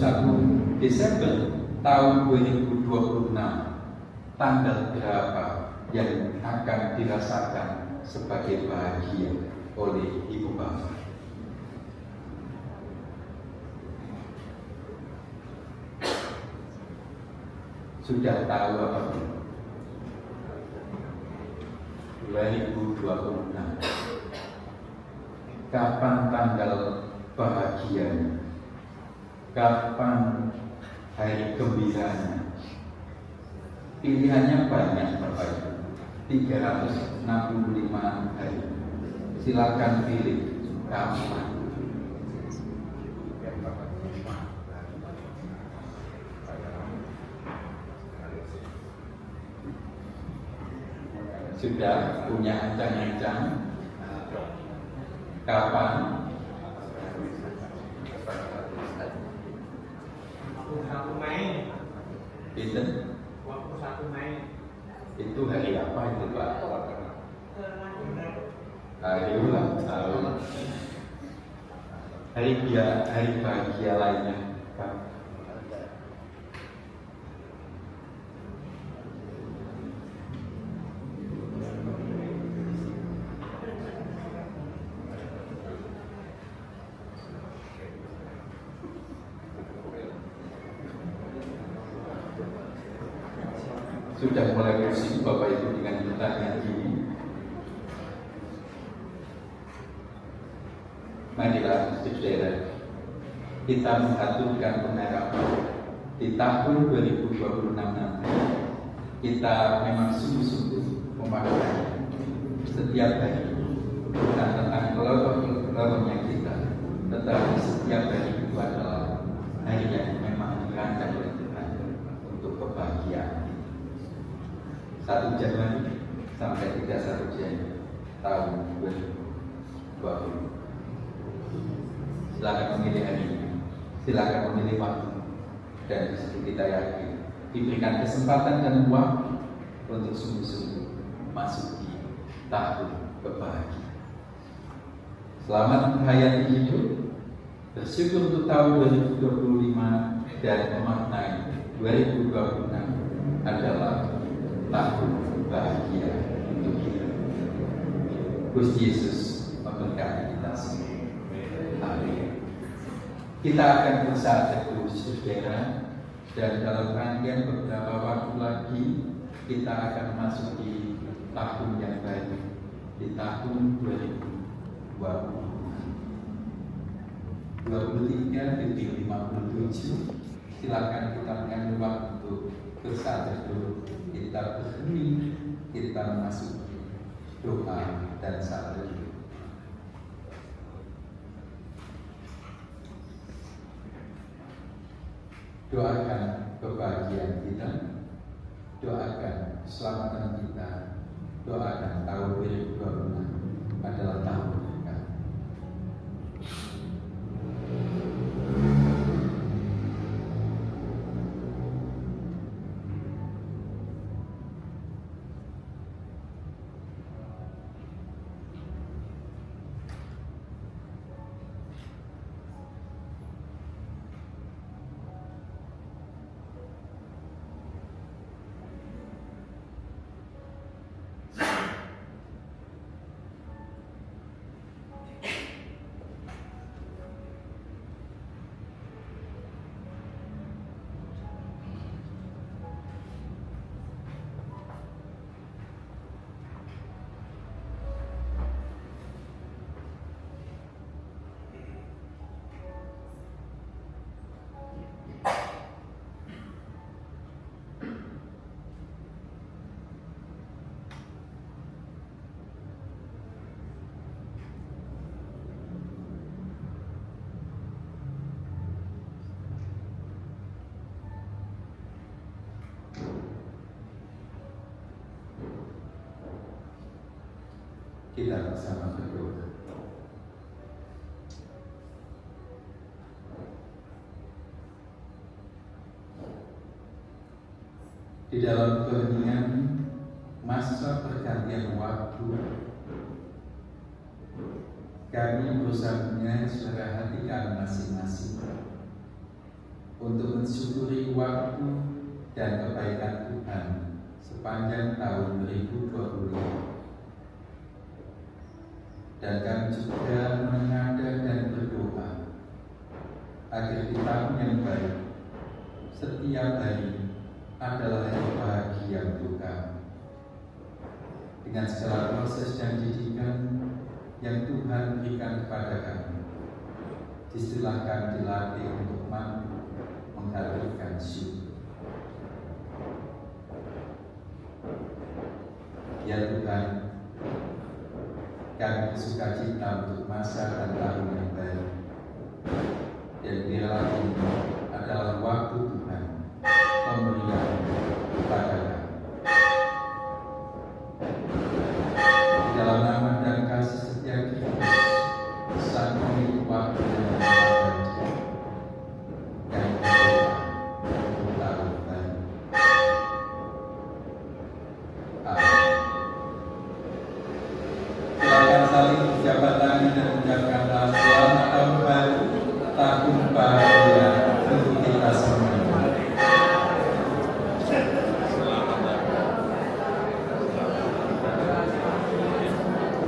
Desember tahun 2026, tanggal berapa yang akan dirasakan sebagai bahagia oleh Ibu Bapak? Sudah tahu apa belum? 2026. Kapan tanggal bahagianya? Kapan hari gembiranya? Pilihannya banyak Bapak Ibu, 365 hari. Silakan pilih kapan. Sudah punya ancang-ancang kapan?
Waktu 1 Mei.
Itu?
Waktu 1 Mei.
Itu hari apa itu Pak? Hari ulang tahun. Hari bahagia lainnya Pak. Sudah mulai pusing Bapak Ibu dengan bertanya gini, Marilah saudara, kita mengaturkan pengharapan di tahun 2026 nanti. Kita memang sungguh-sungguh memaknai setiap hari, bukan tentang lorong-lorongnya kita, tetapi setiap hari itu adalah hari yang memang dirancang oleh Tuhan untuk kebahagiaan. 1 Januari sampai 31 Januari tahun 2020. Silakan memilih hari ini, silakan memilih waktu, dan disitu kita yakin diberikan kesempatan dan waktu untuk sungguh-sungguh masuk di tahun kebahagiaan. Selamat menghayati hidup, bersyukur untuk tahun 2025 dan memaknai 2026 adalah tahun bahagia untuk kita. Gusti Yesus memberkati kita semua. Amin. Kita akan berusaha teguh saudara, dan dalam rangkaian beberapa waktu lagi kita akan masuk di tahun yang baru, di tahun 2023-57. Silakan kita mengambil waktu untuk berusaha teguh, kita berhening, kita memasuki doa dan salat. Doakan kebahagiaan kita, doakan keselamatan kita, doakan tahun 2026 adalah tahun berkah. Kita bersama berdoa. Di dalam keheningan masa pergantian waktu, kami berusaha mengenai suara hati kami masing-masing untuk mensyukuri waktu dan kebaikan Tuhan sepanjang tahun 2025. Dan kami juga menghadap dan berdoa agar di tahun yang baru setiap hari adalah hari bahagia untuk kami, dengan segala proses dan didikan yang Tuhan berikan kepada kami. Distilahkan dilatih untuk mampu menghadirkan syukur. Ya Tuhan, kami bersuka cita untuk masa dan tahun yang baru, dan biarlah ini adalah waktu Tuhan pemberian kepada kami. Di dalam nama dan kasih setia Kristus, Sang Pemilik waktu dan abadi, kami berdoa untuk tahun baru. Amin. Silakan saling berjabat tangan dan ucapkanlah selamat tahun baru, tahun bahagia untuk kita semua.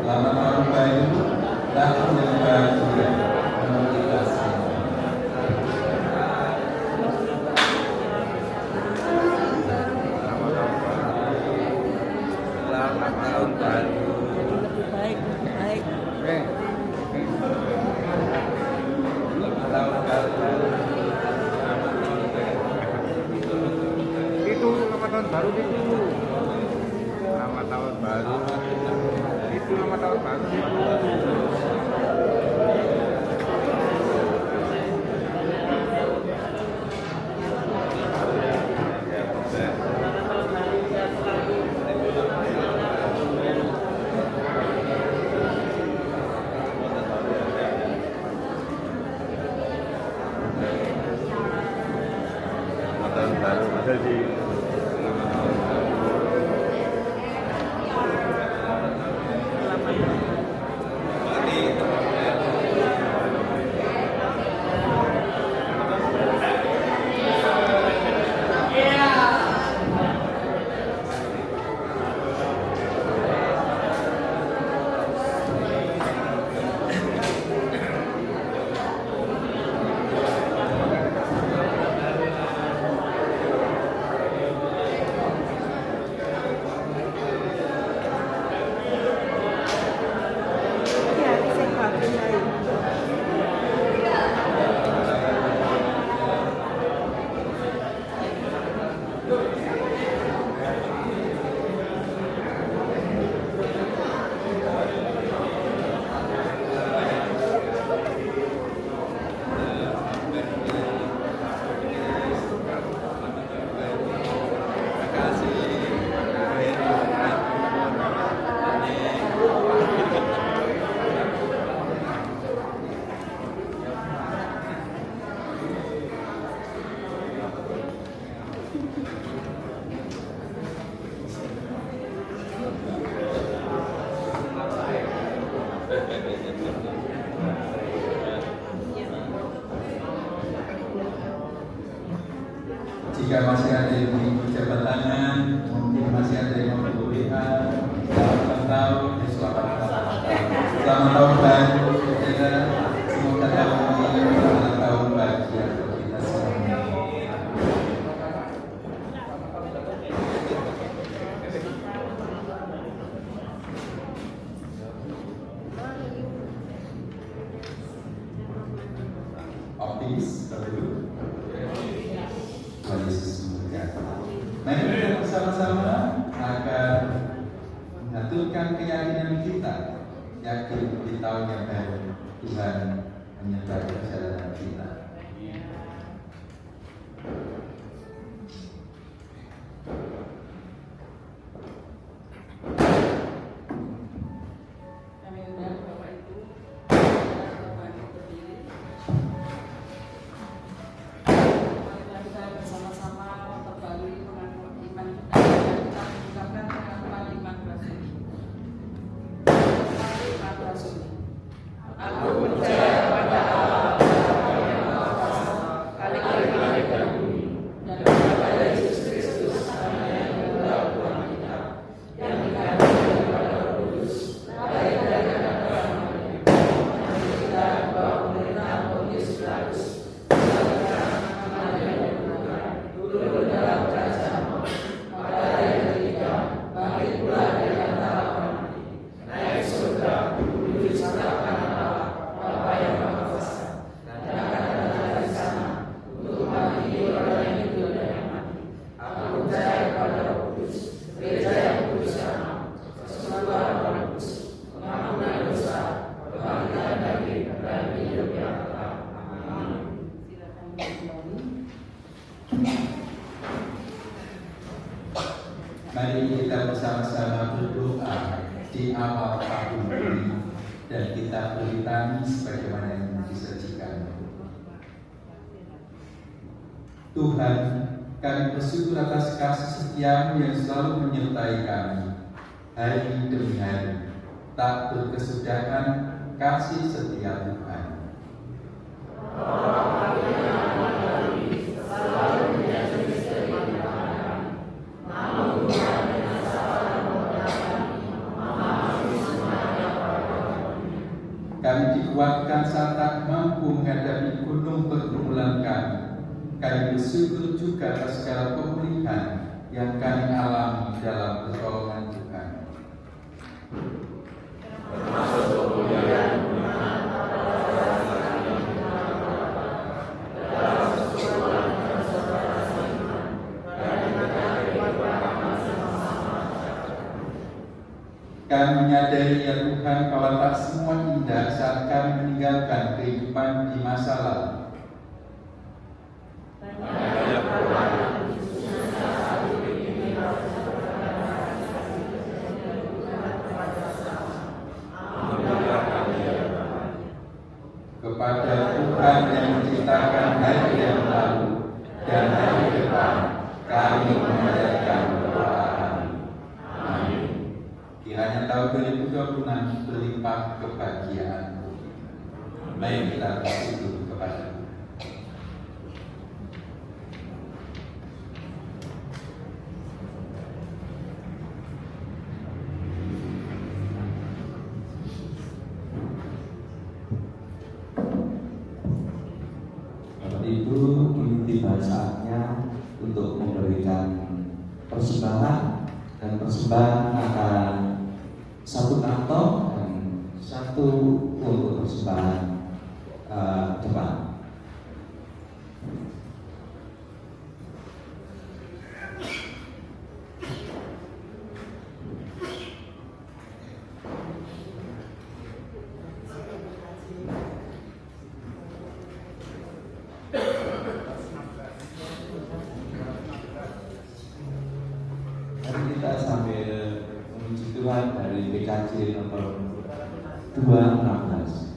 Selamat tahun baru, tahun yang bahagia untuk kita semua.
Selamat tahun baru.
Baik.
Selamat tahun baru. Itu nama tahun baru. Tahun baru ada di
Jika masih ada yang ingin jabat tangan, mungkin masih ada yang mau berdoa, selamat tahun, selamat tahun baru, kita semoga tahun ini adalah tahun bahagia untuk kita semua. Optimis, dulu. Tuhan Yesus memberkati. Mari kita bersama-sama akan mengaturkan keyakinan kita, yakin di tahun yang baru Tuhan menyertai perjalanan kita.
Kami undang Bapak Ibu, Bapak Ibu berdiri. Marilah kita bersama-sama memperbarui pengakuan iman kita dan kita mengucapkan pengakuan iman Rasul. Iman Rasul. Aku percaya kepada Allah, Bapa yang Maha Kuasa, Khalik dan bumi, dan kepada Yesus Kristus, Anak yang tunggal Tuhan kita, yang dikandung daripada Roh Kudus, lahir dari anak Maria, menderita di bawah pemerintahan Pontius Pilatus, turun dalam kerajaan maut, pada hari yang ketiga bangkit pula dari antara orang mati, naik surga, duduk sebelah kanan Allah, Bapa yang Maha Kuasa, dan akan datang dari sana untuk menghakimi orang yang hidup dan yang mati. Aku percaya kepada Roh Kudus, gereja yang kudus dan am, persekutuan Roh Kudus, pengampunan dosa, kebangkitan daging, dan hidup yang kekal. Amin. Silakan kembali.
Mari kita bersama-sama berdoa di awal tahun ini dan kita beri tangis sebagaimana yang disajikan. Tuhan, kami bersyukur atas kasih setiamu yang selalu menyertai kami hari demi hari. Tak berkesudahan kasih setia Tuhan. Kami dikuatkan saat tak mampu menghadapi gunung pergumulan kami. Kami bersyukur juga atas segala pemulihan yang kami alami dalam pertolongan Tuhan. menyadari ya Tuhan bahwa tak semua indah saat kami meninggalkan kehidupan di masa lalu. Kepada Tuhan yang menciptakan hari yang lalu dan hari depan, kami memanjatkan doa kami. Amin. Kiranya tahun 2026 berlimpah kebahagiaan. Mari kita bersyukur kepada Tuhan.
Itu ini tiba saatnya untuk memberikan persembahan, dan persembahan akan satu kantong dan satu untuk persembahan depan. Kita sambil memuji Tuhan dari PKJ nomor 216.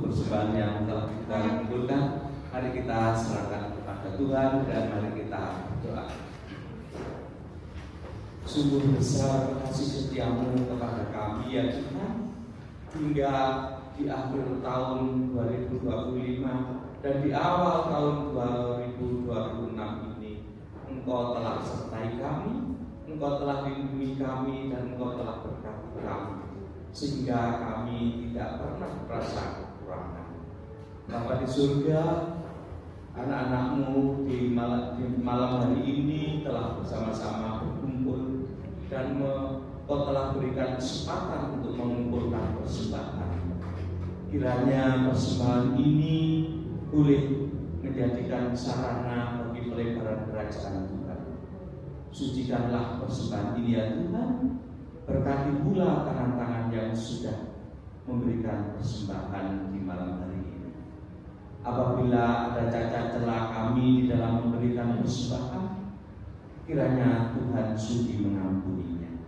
Persembahan yang telah kita kumpulkan, mari kita serahkan kepada Tuhan dan mari kita berdoa. Sungguh besar kasih setiamu kepada kami ya Tuhan, hingga di akhir tahun 2025 dan di awal tahun 2026 ini Engkau telah sertai kami, Engkau telah lindungi kami, dan Engkau telah berkati kami, sehingga kami tidak pernah merasa kekurangan. Bapa di surga, anak-anakmu di malam hari ini telah bersama-sama berkumpul dan Kau telah berikan kesempatan untuk mengumpulkan persembahan. Kiranya persembahan ini boleh menjadikan sarana bagi pelebaran kerajaan Tuhan. Sucikanlah persembahan ini ya Tuhan. Berkati pula tangan-tangan yang sudah memberikan persembahan di malam hari ini. Apabila ada cacat celah kami di dalam memberikan persembahan, kiranya Tuhan sudi mengampuninya.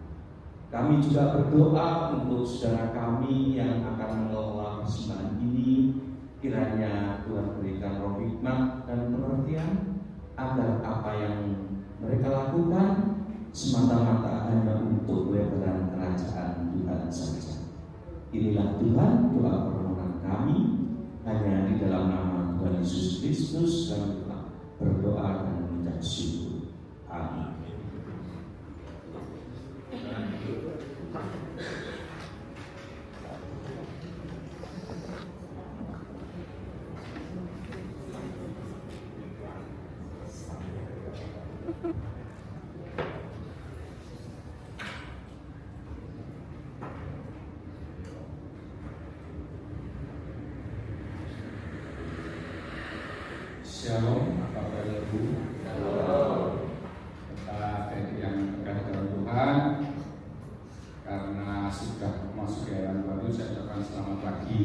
Kami juga berdoa untuk saudara kami yang akan mengelola persembahan ini. Kiranya Tuhan berikan roh hikmat dan pengertian agar apa yang mereka lakukan semata-mata hanya untuk pelebaran kerajaan Tuhan saja. Inilah Tuhan, doa permohonan kami. Hanya di dalam nama Tuhan Yesus Kristus kami telah berdoa dan mengucap syukur. Amin.
Shalom, Bapak Ibu. Kita adik yang terkasih dalam Tuhan, karena sudah masuk ke era baru, saya ucapkan selamat pagi.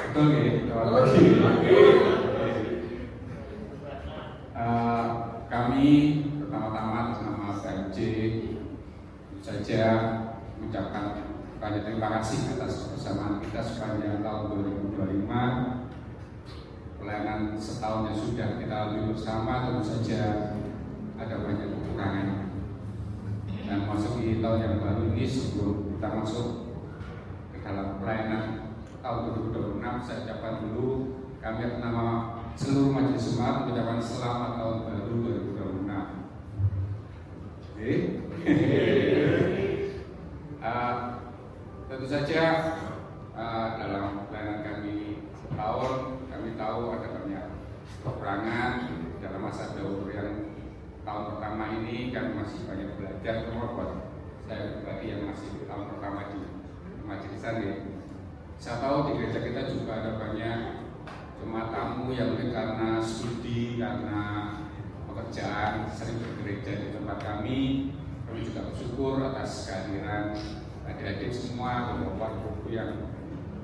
Betul ya? Selamat pagi. Kami pertama-tama atas nama PMJ saja mengucapkan banyak terima kasih atas kebersamaan kita sepanjang tahun 2025. Pelayanan setahun yang sudah kita lalui bersama tentu saja ada banyak kekurangan. Dan masuk di tahun yang baru ini, sebelum kita masuk ke dalam pelayanan tahun 2026, saya ucapkan dulu kami atas nama seluruh majelis jemaat mengucapkan selamat tahun baru 2026. Tentu saja dalam pelayanan kami setahun, kami tahu ada banyak kekurangan dalam masa dahulu yang tahun pertama ini. Kami masih banyak belajar, terutama buat saya pribadi yang masih di tahun pertama di majelisan ya. Saya tahu di gereja kita juga ada banyak jemaat tamu yang mungkin karena studi, karena pekerjaan sering bergereja di tempat kami. Kami juga bersyukur atas kehadiran adik-adik semua, bapak buku yang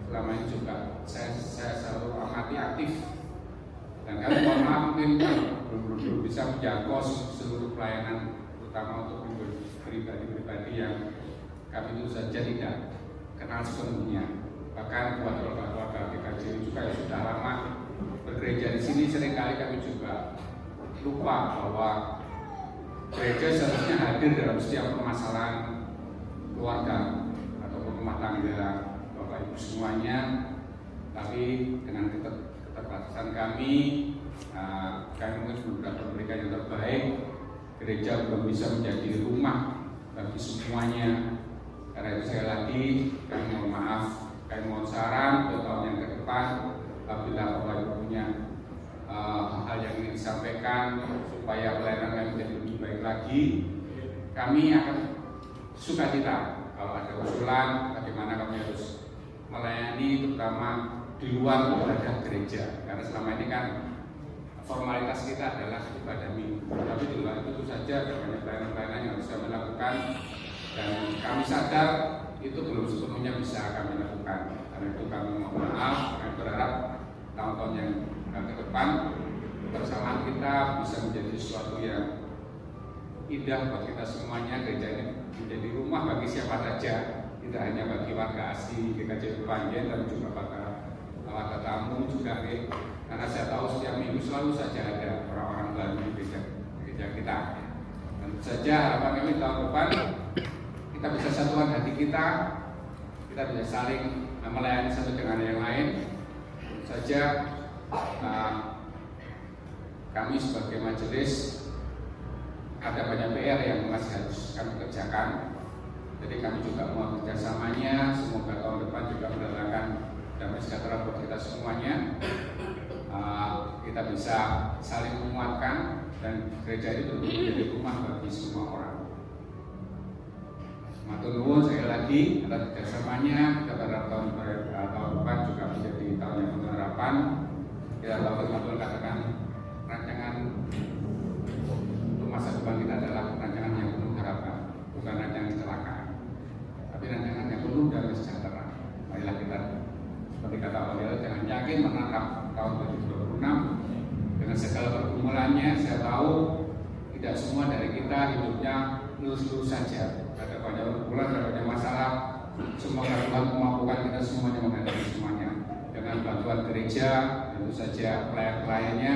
selama ini juga saya selalu amati aktif. Dan kami mohon maaf mungkin belum bisa menjangkau seluruh pelayanan, terutama untuk pribadi-pribadi yang kami itu saja tidak kenal sepenuhnya. Bahkan buat keluarga PKJ juga yang sudah lama bergereja di sini, seringkali kami juga lupa bahwa gereja seharusnya hadir dalam setiap permasalahan keluarga ataupun rumah tangga Bapak Ibu semuanya. Tapi dengan keterbatasan kami mungkin belum dapat memberikan yang terbaik. Gereja belum bisa menjadi rumah bagi semuanya. Karena itu sekali lagi kami mohon maaf, kami mohon saran untuk tahun yang ke depan, apabila Bapak Ibu punya hal yang ingin disampaikan supaya pelayanan kami menjadi lebih baik lagi, kami akan sukacita kalau ada usulan bagaimana kami harus melayani, terutama di luar ibadah gereja. Karena selama ini kan formalitas kita adalah ibadah minggu, tapi di luar itu saja banyak pelayanan-pelayanan yang harus kami lakukan, dan kami sadar itu belum sepenuhnya bisa kami lakukan. Karena itu kami mohon maaf. Kami berharap tahun-tahun yang ke depan persamaan kita bisa menjadi sesuatu yang indah buat kita semuanya. Gereja ini menjadi rumah bagi siapa saja, tidak hanya bagi warga asli GKJ Panjen, tapi juga warga tamu juga. Karena saya tahu setiap minggu selalu saja ada orang-orang baru di gereja kita. Tentu saja harapan kami tahun depan kita bisa satukan hati kita bisa saling melayani satu dengan yang lain. Tentu saja kami sebagai majelis ada banyak PR yang masih harus kami kerjakan. Jadi kami juga mau kerjasamanya. Semoga tahun depan juga mendatangkan damai sejahtera buat kita semuanya.
kita bisa saling menguatkan dan gereja itu betul-betul menjadi rumah bagi semua orang. Matur nuwun sekali lagi atas kerjasamanya. Kita berharap tahun depan juga menjadi tahun yang penuh harapan. Kita tahu betul katakan rancangan untuk masa depan kita adalah rancangan yang penuh harapan, bukan rancangan kecelakaan, tapi rancangan yang penuh damai sejahtera. Marilah kita seperti kata Pak, jangan yakin menatap tahun 2026 dengan segala pergumulannya. Saya tahu tidak semua dari kita hidupnya lurus-lurus saja. Ada banyak pergumulan, ada banyak masalah. Semoga Tuhan memampukan kita semuanya menghadapi semuanya. Dengan bantuan gereja, tentu saja pelayan-pelayannya,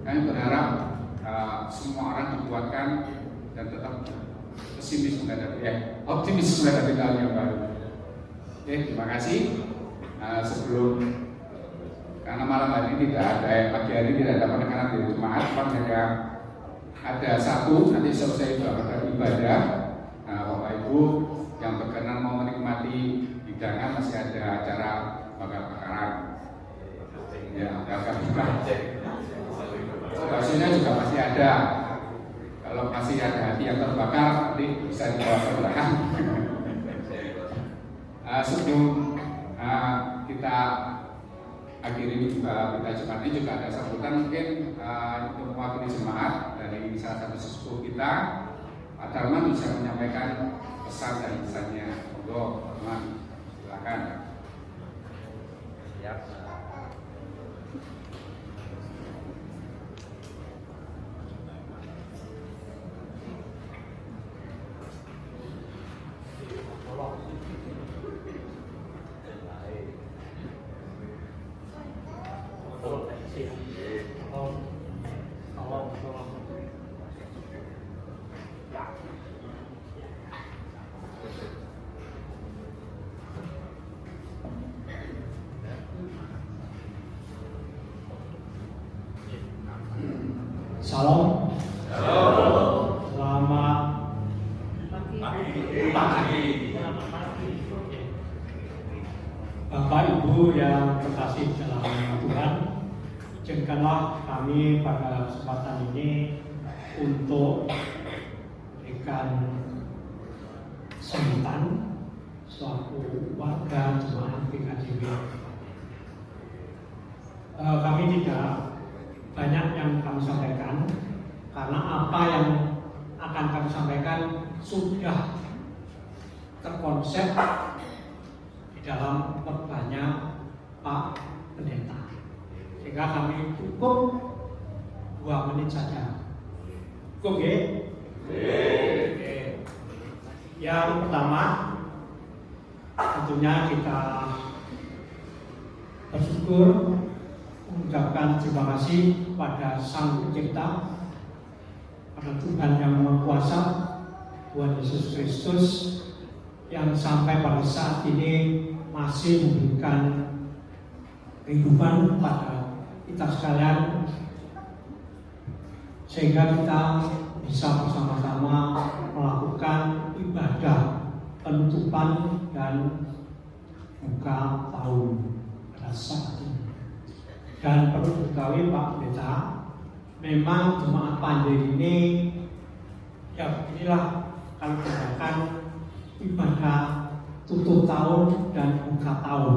kami berharap semua orang dikuatkan dan tetap optimis menghadapi tahun yang baru. Oke, terima kasih. Sebelum karena malam hari ini tidak ada, pagi hari ini tidak ada penekanan di jemaat, hanya ada satu nanti selesai ibadah. Bapak Ibu yang berkenan mau menikmati hidangan, masih ada acara bakar-bakaran. Ya, baksonya juga masih ada. Kalau masih ada hati yang terbakar, nanti bisa dibawa ke belakang. Sebelum kita akhiri kita jemaat ini juga ada sambutan mungkin untuk mewakili jemaat dari salah satu sesepuh kita. Pak Darman bisa menyampaikan pesan dan pesannya. Monggo, Darman, silakan.
Ya.
Salam. Selamat pagi. Bapak Ibu yang terkasih dalam nama Tuhan, izinkanlah kami pada kesempatan ini untuk berikan sambutan selaku warga jemaat PKJB. Kami tidak banyak yang kami sampaikan karena apa yang akan kami sampaikan sudah terkonsep di dalam khotbahnya Pak Pendeta, sehingga kami cukup 2 menit saja. Cukup ya? Yang pertama, tentunya kita bersyukur mengucapkan terima kasih pada Sang Pencipta, pada Tuhan yang Maha Kuasa, Tuhan Yesus Kristus, yang sampai pada saat ini masih memberikan kehidupan pada kita sekalian, sehingga kita bisa bersama-sama melakukan ibadah penutupan dan buka tahun pada saat ini. Dan perlu diketahui Pak Pendeta, memang jemaat Panjang ini ya inilah kalau dikatakan ibadah tutup tahun dan buka tahun.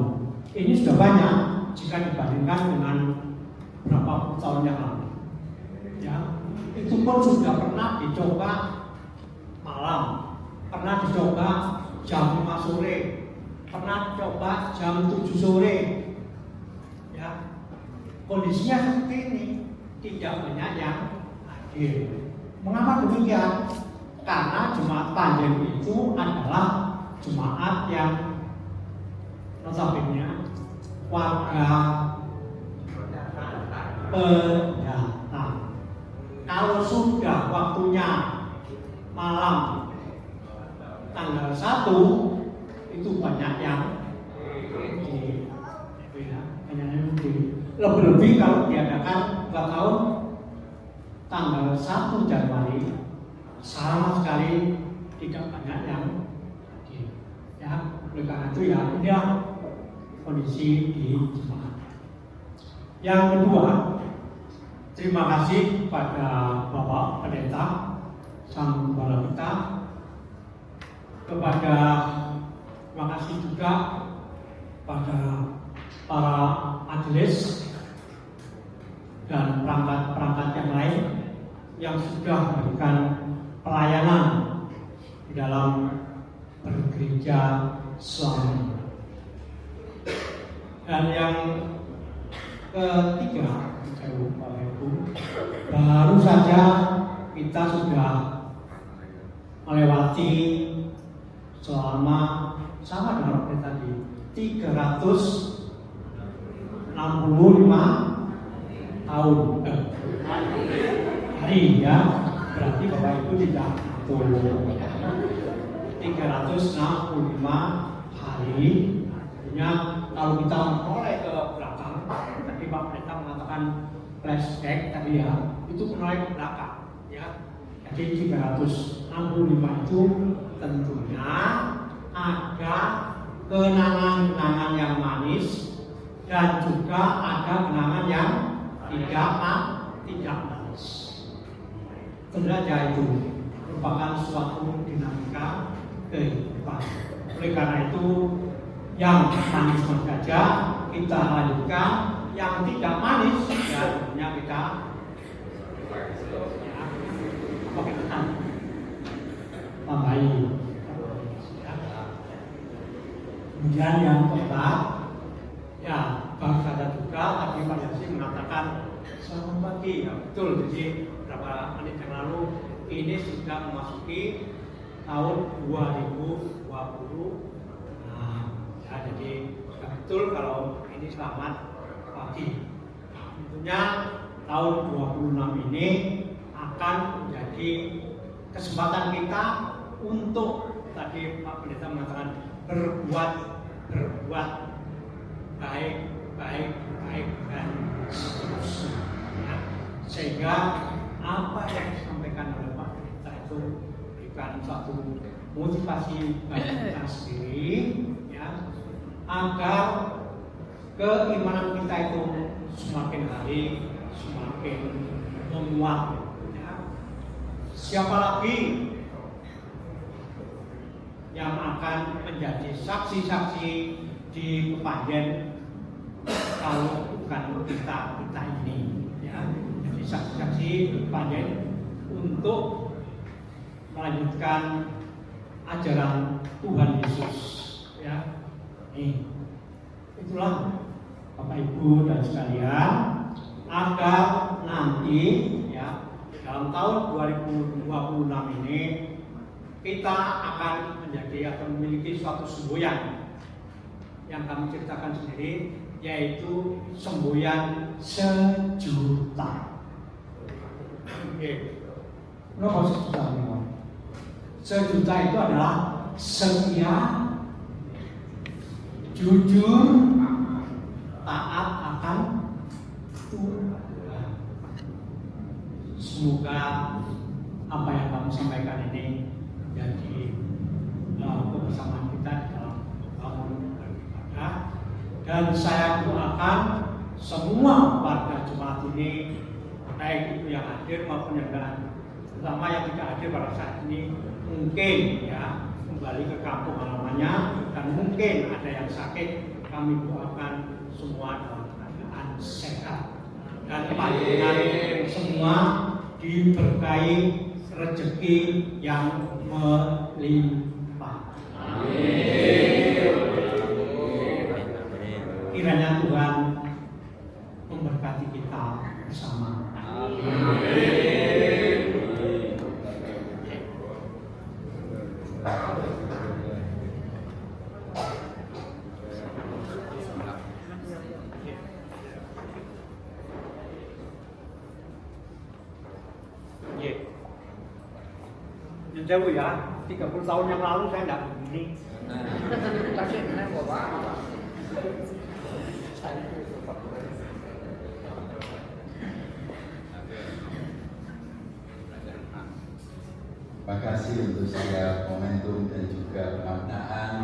Ini sudah banyak jika dibandingkan dengan beberapa tahun yang lalu. Ya, itu pun sudah pernah dicoba malam, pernah dicoba jam 5 sore, pernah dicoba jam 7 sore. Ya, kondisinya seperti ini, tidak banyak yang hadir. Mengapa demikian? Karena jemaat Panjang itu adalah jemaat yang notabene warga pendeta. Kalau sudah waktunya malam tanggal 1 itu banyak yang lebih-lebih kalau diadakan 2 tahun tanggal 1 Januari sama sekali tidak banyak yang hadir. Ya, oleh karena itu ya inilah kondisi di jemaat. Yang kedua, terima kasih pada Bapak Pendeta Sang Gembala kita, terima kasih juga pada para majelis dan perangkat-perangkat yang lain yang sudah memberikan pelayanan di dalam bergereja selama ini. Dan yang ketiga, Bapak Ibu, baru saja kita sudah melewati selama sama dengan waktu tadi 365 tahun hari ya, berarti Bapak Ibu tidak betul 365 hari. Artinya kalau kita mulai ke belakang, tadi Pak Pendeta mengatakan flashback tadi ya, itu mulai ke belakang ya. Jadi 365 itu tentunya ada kenangan-kenangan yang manis dan juga ada kenangan yang tidak manis. Tentu saja itu merupakan suatu dinamika kehidupan. Oleh karena itu, yang manis saja kita lanjutkan, yang tidak manis ya tentunya kita tambahi. Kemudian yang keempat, ya baru saja juga tadi Pak Yasi mengatakan selamat pagi, ya betul. Jadi beberapa menit yang lalu ini sudah memasuki tahun 2020. Nah, ya jadi sudah betul kalau ini selamat pagi. Tentunya tahun 26 ini akan menjadi kesempatan kita untuk tadi Pak Pendeta mengatakan berbuat baik dan seterusnya ya. Sehingga apa yang disampaikan oleh Pak Pendeta itu berikan suatu motivasi bagi kita sendiri ya, agar keimanan kita itu semakin hari semakin menguat ya. Siapa lagi yang akan menjadi saksi-saksi di Kepanjen kalau bukan kita ini ya. Jadi saksi-saksi di Kepanjen untuk melanjutkan ajaran Tuhan Yesus ya. Itulah Bapak Ibu dan sekalian, agar nanti ya dalam tahun 2026 ini kita akan memiliki suatu semboyan yang kami ceritakan sendiri, yaitu semboyan 1 juta. Oke. Berapa 1 juta? 1 juta itu adalah setia, jujur, taat akan Tuhan. Semoga apa yang kami sampaikan ini menjadi kebersamaan kita di dalam tahun beribadah, dan saya doakan semua warga jemaat ini, baik itu yang hadir maupun yang tidak hadir, terutama yang tidak hadir pada saat ini, mungkin ya kembali ke kampung halamannya, dan mungkin ada yang sakit, kami doakan semua dalam keadaan sehat dan panjenengan semua diberkahi rezeki yang melimpah. Kiranya Tuhan memberkati kita bersama. Jauh ya, 30 tahun yang lalu saya tidak begini.
Terima kasih untuk segala momentum dan juga pemaknaan,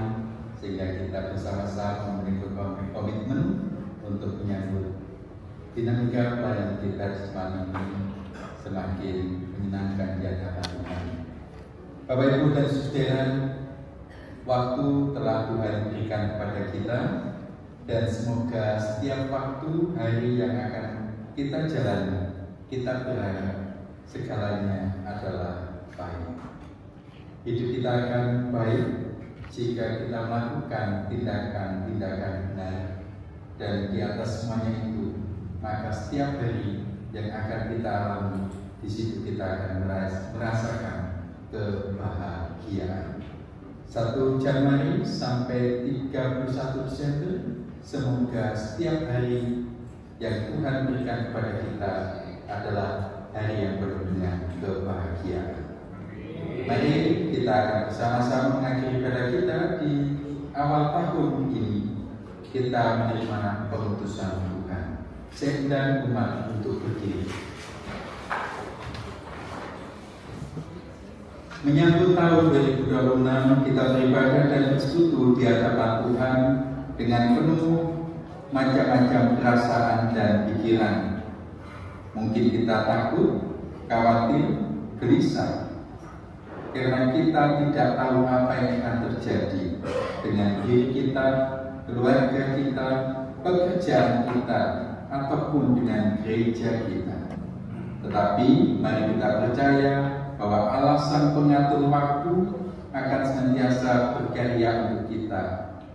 sehingga kita bersama-sama memberi komitmen untuk menyambut dinamika pelayanan kita semakin semakin menyenangkan di hadapan Tuhan. Bapak Ibu dan Saudara, waktu telah Tuhan berikan kepada kita, dan semoga setiap waktu hari yang akan kita jalani, kita berharap segalanya adalah baik. Hidup kita akan baik jika kita melakukan tindakan-tindakan benar, dan di atas semuanya itu, maka setiap hari yang akan kita alami, di situ kita akan merasakan kebahagiaan. 1 Januari sampai 31 Desember, semoga setiap hari yang Tuhan berikan kepada kita adalah hari yang penuh dengan kebahagiaan. Mari kita akan bersama-sama mengakhiri ibadah kita di awal tahun ini. Kita menerima pengutusan Tuhan. Saya undang umat untuk berdiri. Menyambut tahun 2026, kita beribadah dan bersekutu di hadapan Tuhan dengan penuh macam-macam perasaan dan pikiran. Mungkin kita takut, khawatir, gelisah, karena kita tidak tahu apa yang akan terjadi dengan diri kita, keluarga kita, pekerjaan kita, ataupun dengan gereja kita. Tetapi mari kita percaya bahwa Allah Sang Pengatur Waktu akan senantiasa berkarya untuk kita,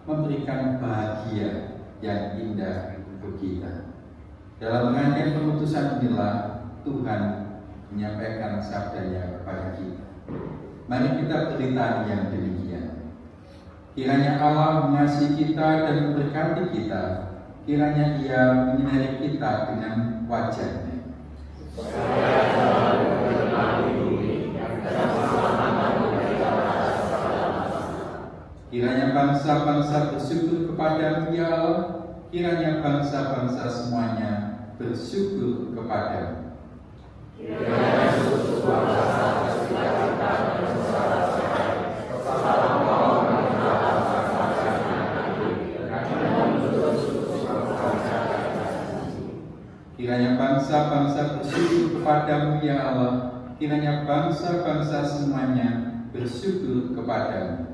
memberikan bahagia yang indah untuk kita. Dalam rangkaian pengutusan inilah Tuhan menyampaikan sabdanya kepada kita. Mari kita beritaan yang demikian. Kiranya Allah mengasihi kita dan memberkati kita. Kiranya Ia menyinari kita dengan wajah-Nya. Kiranya bangsa-bangsa bersyukur kepada-Mu ya Allah. Kiranya bangsa-bangsa semuanya bersyukur kepada-Mu. Kiranya suku bangsa bersukacita dan bersama-sama bersama Allah mengenal bangsa-bangsa dan menuntut suku bangsa. Kiranya bangsa-bangsa bersyukur kepada-Mu ya Allah. Kiranya bangsa-bangsa semuanya bersyukur kepada-Mu.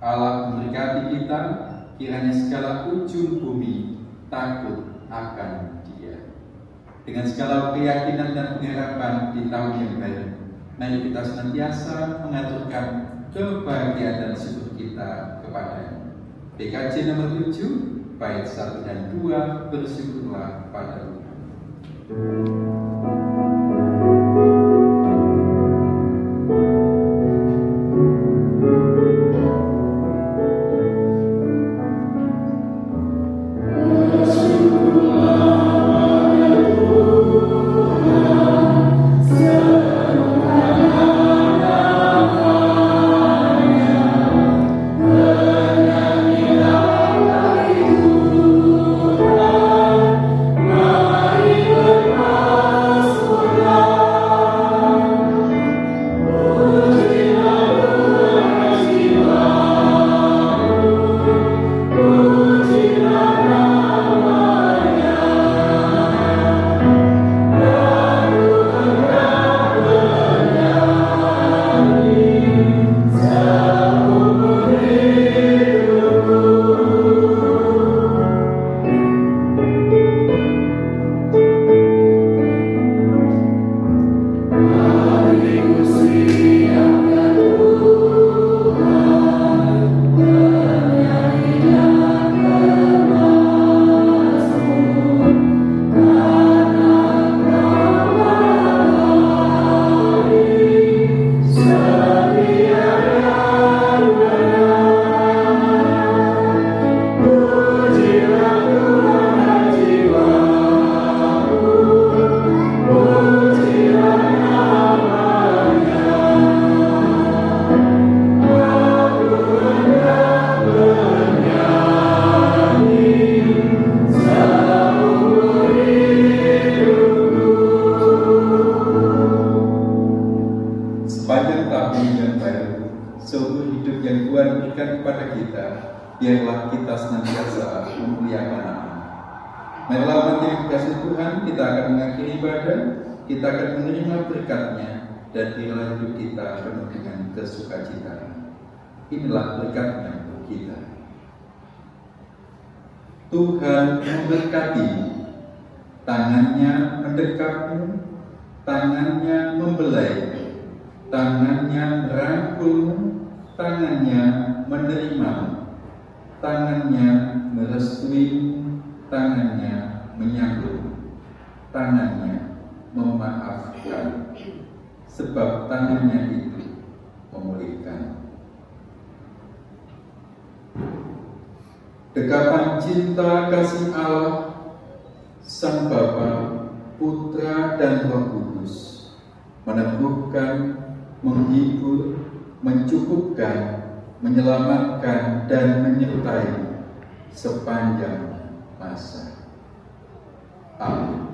Allah memberkati kita, kiranya segala ujung bumi takut akan Dia. Dengan segala keyakinan dan pengharapan di tahun yang baru, mari kita senantiasa mengaturkan kebahagiaan dan syukur kita kepada-Nya. PKJ nomor 7, bait 1 dan 2, bersyukurlah pada Tuhan.
Mari bermati
Marilah umat yang dikasihi Tuhan, kita akan mengakhiri ibadah, kita akan menerima berkat-Nya, dan biarlah hidup kita penuh dengan kesukacitaan. Inilah berkat-Nya untuk kita. Tuhan memberkati, tangannya mendekapmu, tangannya membelai, tangannya merangkulmu, tangannya menerimamu, tangannya merestuimu, tangannya menyambutmu, tangannya memaafkan, sebab tangannya itu memulihkan. Dekapan cinta kasih Allah, Sang Bapa, Putra dan Roh Kudus meneguhkan, menghibur, mencukupkan, menyelamatkan, dan menyertai sepanjang masa. Amin.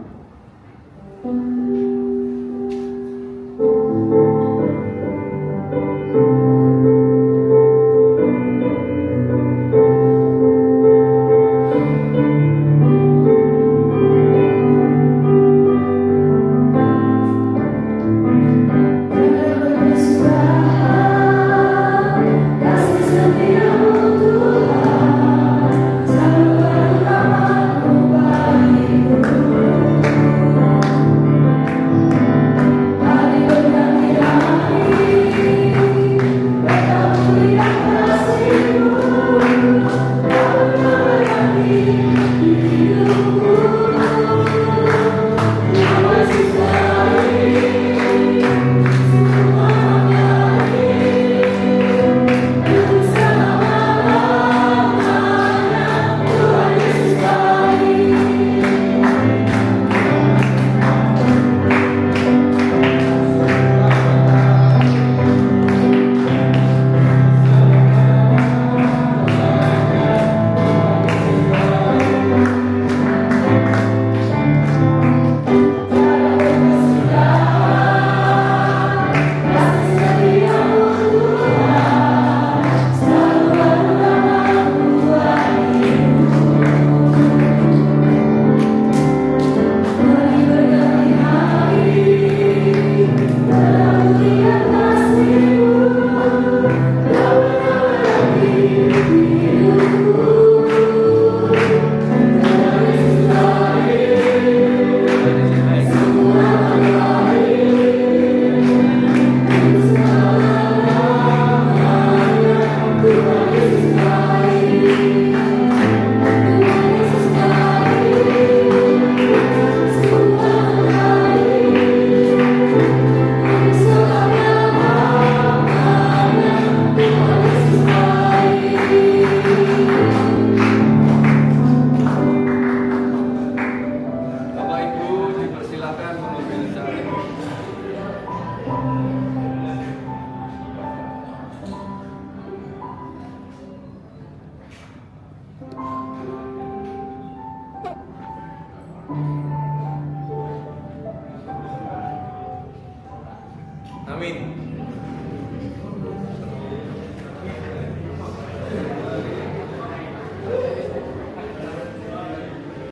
Amin.